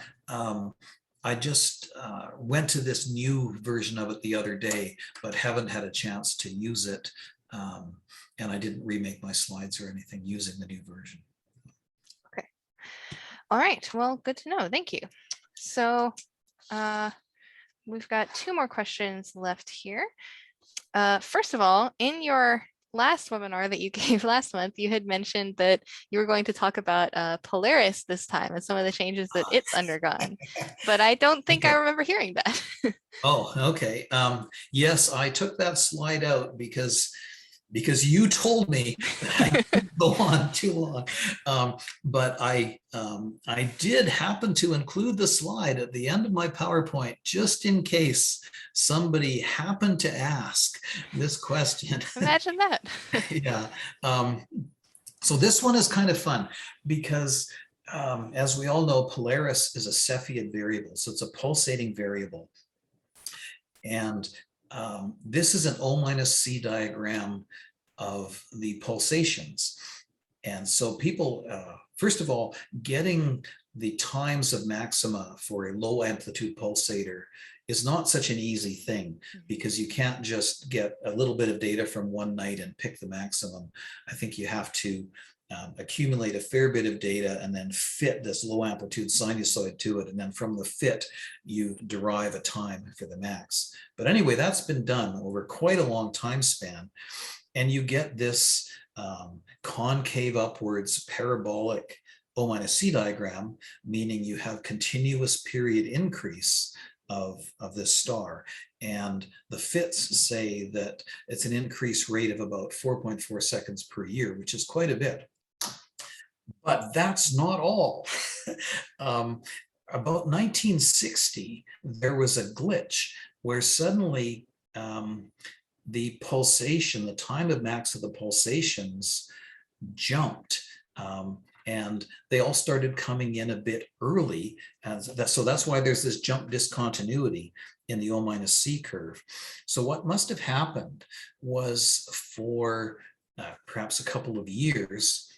I just went to this new version of it the other day, but haven't had a chance to use it. And I didn't remake my slides or anything using the new version. Okay. All right. Well, good to know. Thank you. So we've got 2 more questions left here. First of all, in your last webinar that you gave last month, you had mentioned that you were going to talk about Polaris this time and some of the changes that it's undergone. But I don't think I remember hearing that. Oh, okay. Yes, I took that slide out because you told me that I couldn't go on too long. But I did happen to include the slide at the end of my PowerPoint, just in case somebody happened to ask this question. Imagine that. Yeah. So this one is kind of fun because as we all know, Polaris is a Cepheid variable. So it's a pulsating variable. And this is an O-C diagram of the pulsations. And so people, first of all, getting the times of maxima for a low amplitude pulsator is not such an easy thing, because you can't just get a little bit of data from one night and pick the maximum. I think you have to accumulate a fair bit of data and then fit this low amplitude sinusoid to it. And then from the fit, you derive a time for the max. But anyway, that's been done over quite a long time span. And you get this concave upwards parabolic O-C diagram, meaning you have continuous period increase of this star. And the fits say that it's an increase rate of about 4.4 seconds per year, which is quite a bit. But that's not all. About 1960, there was a glitch where suddenly the pulsation, the time of max of the pulsations jumped. And they all started coming in a bit early. So that's why there's this jump discontinuity in the O-C curve. So what must have happened was, for perhaps a couple of years,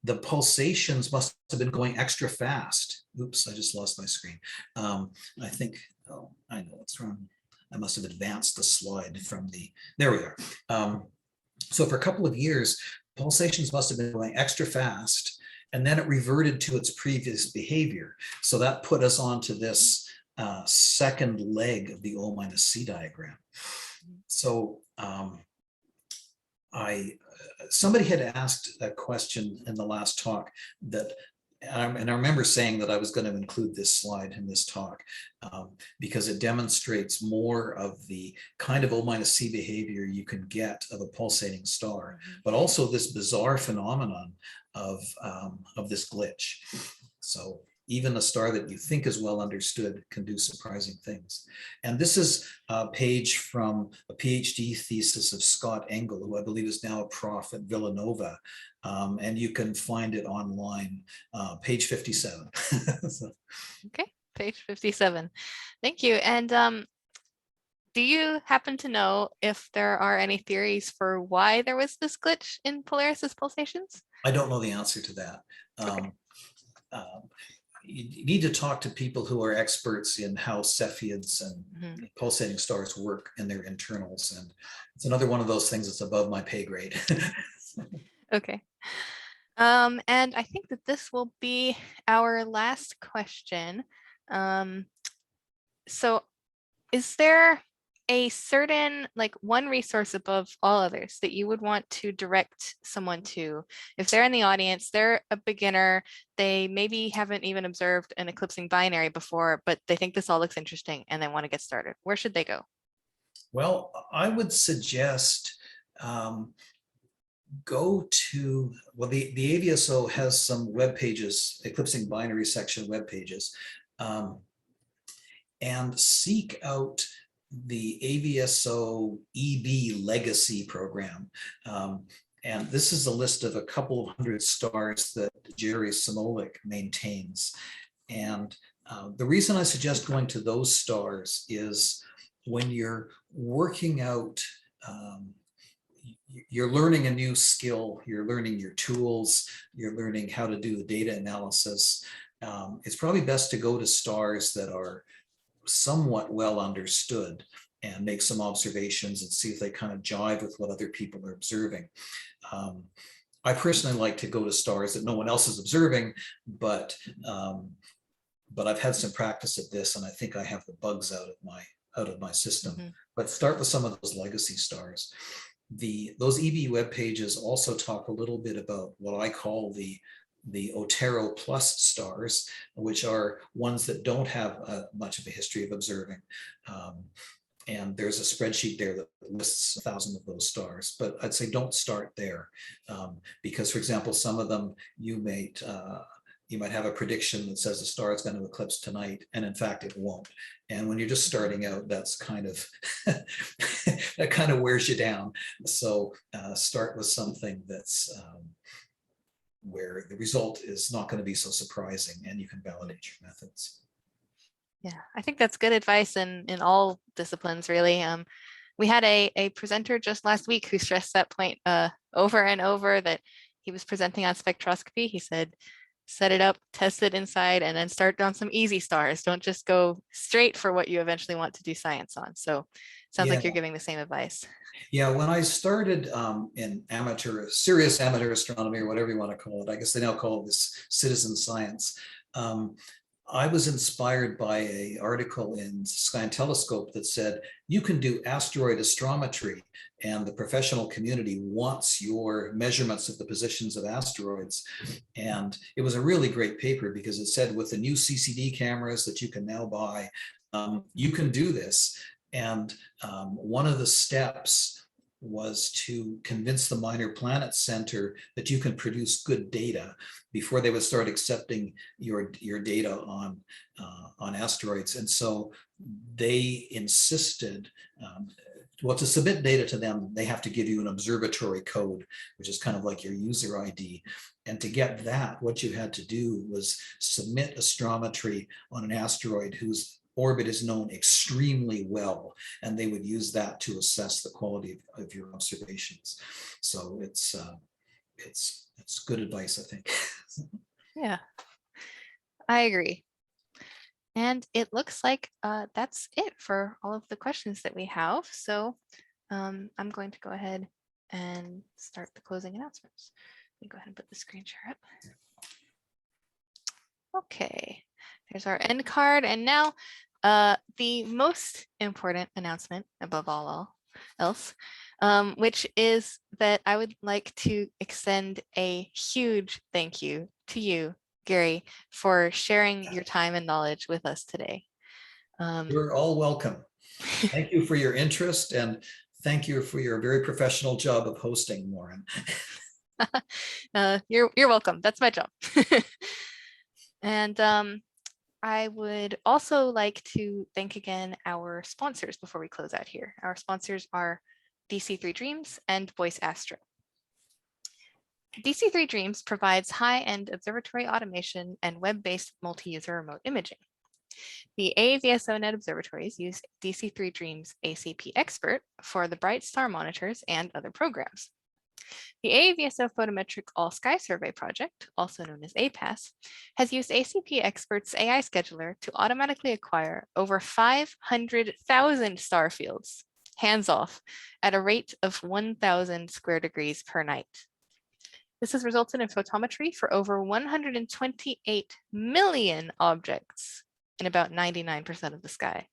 the pulsations must have been going extra fast. Oops, I just lost my screen. I think, oh, I know what's wrong. I must have advanced the slide from the, there we are. So for a couple of years, pulsations must have been going extra fast, and then it reverted to its previous behavior. So that put us onto this second leg of the O-C diagram. So somebody had asked a question in the last talk that, and I remember saying that I was going to include this slide in this talk because it demonstrates more of the kind of O-C behavior you can get of a pulsating star, but also this bizarre phenomenon of this glitch. So even a star that you think is well understood can do surprising things. And this is a page from a PhD thesis of Scott Engel, who I believe is now a prof at Villanova. And you can find it online, page 57. So. Okay, page 57. Thank you. And do you happen to know if there are any theories for why there was this glitch in Polaris's pulsations? I don't know the answer to that. Okay. You need to talk to people who are experts in how Cepheids and pulsating stars work in their internals. And it's another one of those things that's above my pay grade. Okay. And I think that this will be our last question. So is there a certain, like, one resource above all others that you would want to direct someone to? If they're in the audience, they're a beginner, they maybe haven't even observed an eclipsing binary before, but they think this all looks interesting and they want to get started. Where should they go? Well, I would suggest go to, well, the Aavso has some web pages, eclipsing binary section web pages, and seek out the AVSO EB Legacy program. And this is a list of a couple of hundred stars that Jerry Simolik maintains. And the reason I suggest going to those stars is when you're working out, you're learning a new skill, you're learning your tools, you're learning how to do the data analysis. It's probably best to go to stars that are somewhat well understood and make some observations and see if they kind of jive with what other people are observing. I personally like to go to stars that no one else is observing, but I've had some practice at this, and I think I have the bugs out of my system. Mm-hmm. But start with some of those legacy stars. Those EB web pages also talk a little bit about what I call the Otero plus stars, which are ones that don't have much of a history of observing. And there's a spreadsheet there that lists 1,000 of those stars, but I'd say don't start there because, for example, some of them you might have a prediction that says the star is going to eclipse tonight, and in fact it won't. And when you're just starting out, that's kind of that kind of wears you down. So start with something that's where the result is not going to be so surprising, and you can validate your methods. Yeah, I think that's good advice in all disciplines, really. We had a presenter just last week who stressed that point over and over, that he was presenting on spectroscopy. He said, set it up, test it inside, and then start on some easy stars. Don't just go straight for what you eventually want to do science on. So sounds like you're giving the same advice. Yeah, when I started in serious amateur astronomy, or whatever you want to call it, I guess they now call this citizen science. I was inspired by an article in Sky and Telescope that said, you can do asteroid astrometry, and the professional community wants your measurements of the positions of asteroids. And it was a really great paper because it said, with the new CCD cameras that you can now buy, you can do this. And one of the steps was to convince the Minor Planet Center that you can produce good data before they would start accepting your data on asteroids. And so they insisted, well, to submit data to them, they have to give you an observatory code, which is kind of like your user ID. And to get that, what you had to do was submit astrometry on an asteroid whose orbit is known extremely well, and they would use that to assess the quality of your observations. So it's good advice, I think. Yeah, I agree. And it looks like that's it for all of the questions that we have. So I'm going to go ahead and start the closing announcements. Let me go ahead and put the screen share up. Okay, there's our end card. And now the most important announcement above all else, which is that I would like to extend a huge thank you to you, Gary, for sharing your time and knowledge with us today. You're all welcome. Thank you for your interest, and thank you for your very professional job of hosting, Lauren. You're welcome. That's my job. And I would also like to thank again our sponsors before we close out here. Our sponsors are DC3 Dreams and Voice Astro. DC3 Dreams provides high-end observatory automation and web-based multi-user remote imaging. The AAVSO Net Observatories use DC3 Dreams ACP Expert for the Bright Star monitors and other programs. The AAVSO Photometric All-Sky Survey project, also known as APAS, has used ACP Expert's AI scheduler to automatically acquire over 500,000 star fields, hands-off, at a rate of 1,000 square degrees per night. This has resulted in photometry for over 128 million objects in about 99% of the sky.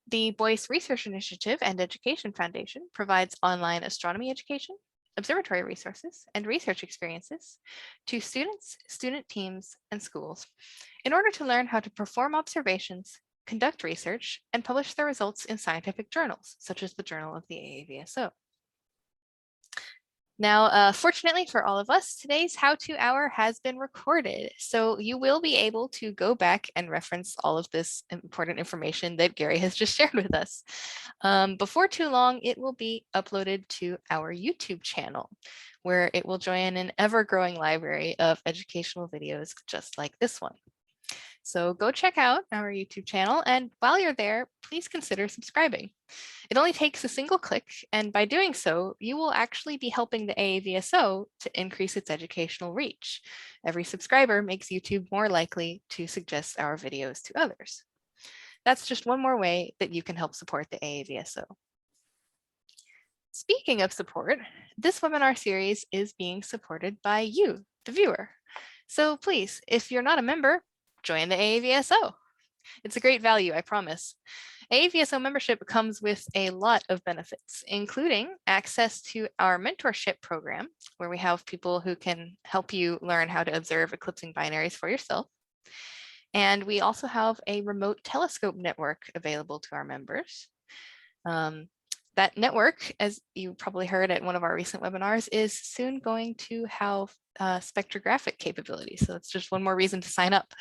The Boyce Research Initiative and Education Foundation provides online astronomy education, observatory resources, and research experiences to students, student teams, and schools in order to learn how to perform observations, conduct research, and publish their results in scientific journals, such as the Journal of the AAVSO. Now, fortunately for all of us, today's how-to hour has been recorded, so you will be able to go back and reference all of this important information that Gary has just shared with us. Before too long, it will be uploaded to our YouTube channel, where it will join an ever-growing library of educational videos just like this one. So go check out our YouTube channel, and while you're there, please consider subscribing. It only takes a single click, and by doing so, you will actually be helping the AAVSO to increase its educational reach. Every subscriber makes YouTube more likely to suggest our videos to others. That's just one more way that you can help support the AAVSO. Speaking of support, this webinar series is being supported by you, the viewer. So please, if you're not a member, join the AAVSO. It's a great value, I promise. AAVSO membership comes with a lot of benefits, including access to our mentorship program, where we have people who can help you learn how to observe eclipsing binaries for yourself. And we also have a remote telescope network available to our members. That network, as you probably heard at one of our recent webinars, is soon going to have spectrographic capabilities. So it's just one more reason to sign up.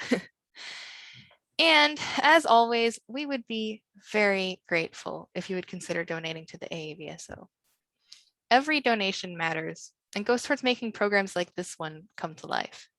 And as always, we would be very grateful if you would consider donating to the AAVSO. Every donation matters and goes towards making programs like this one come to life.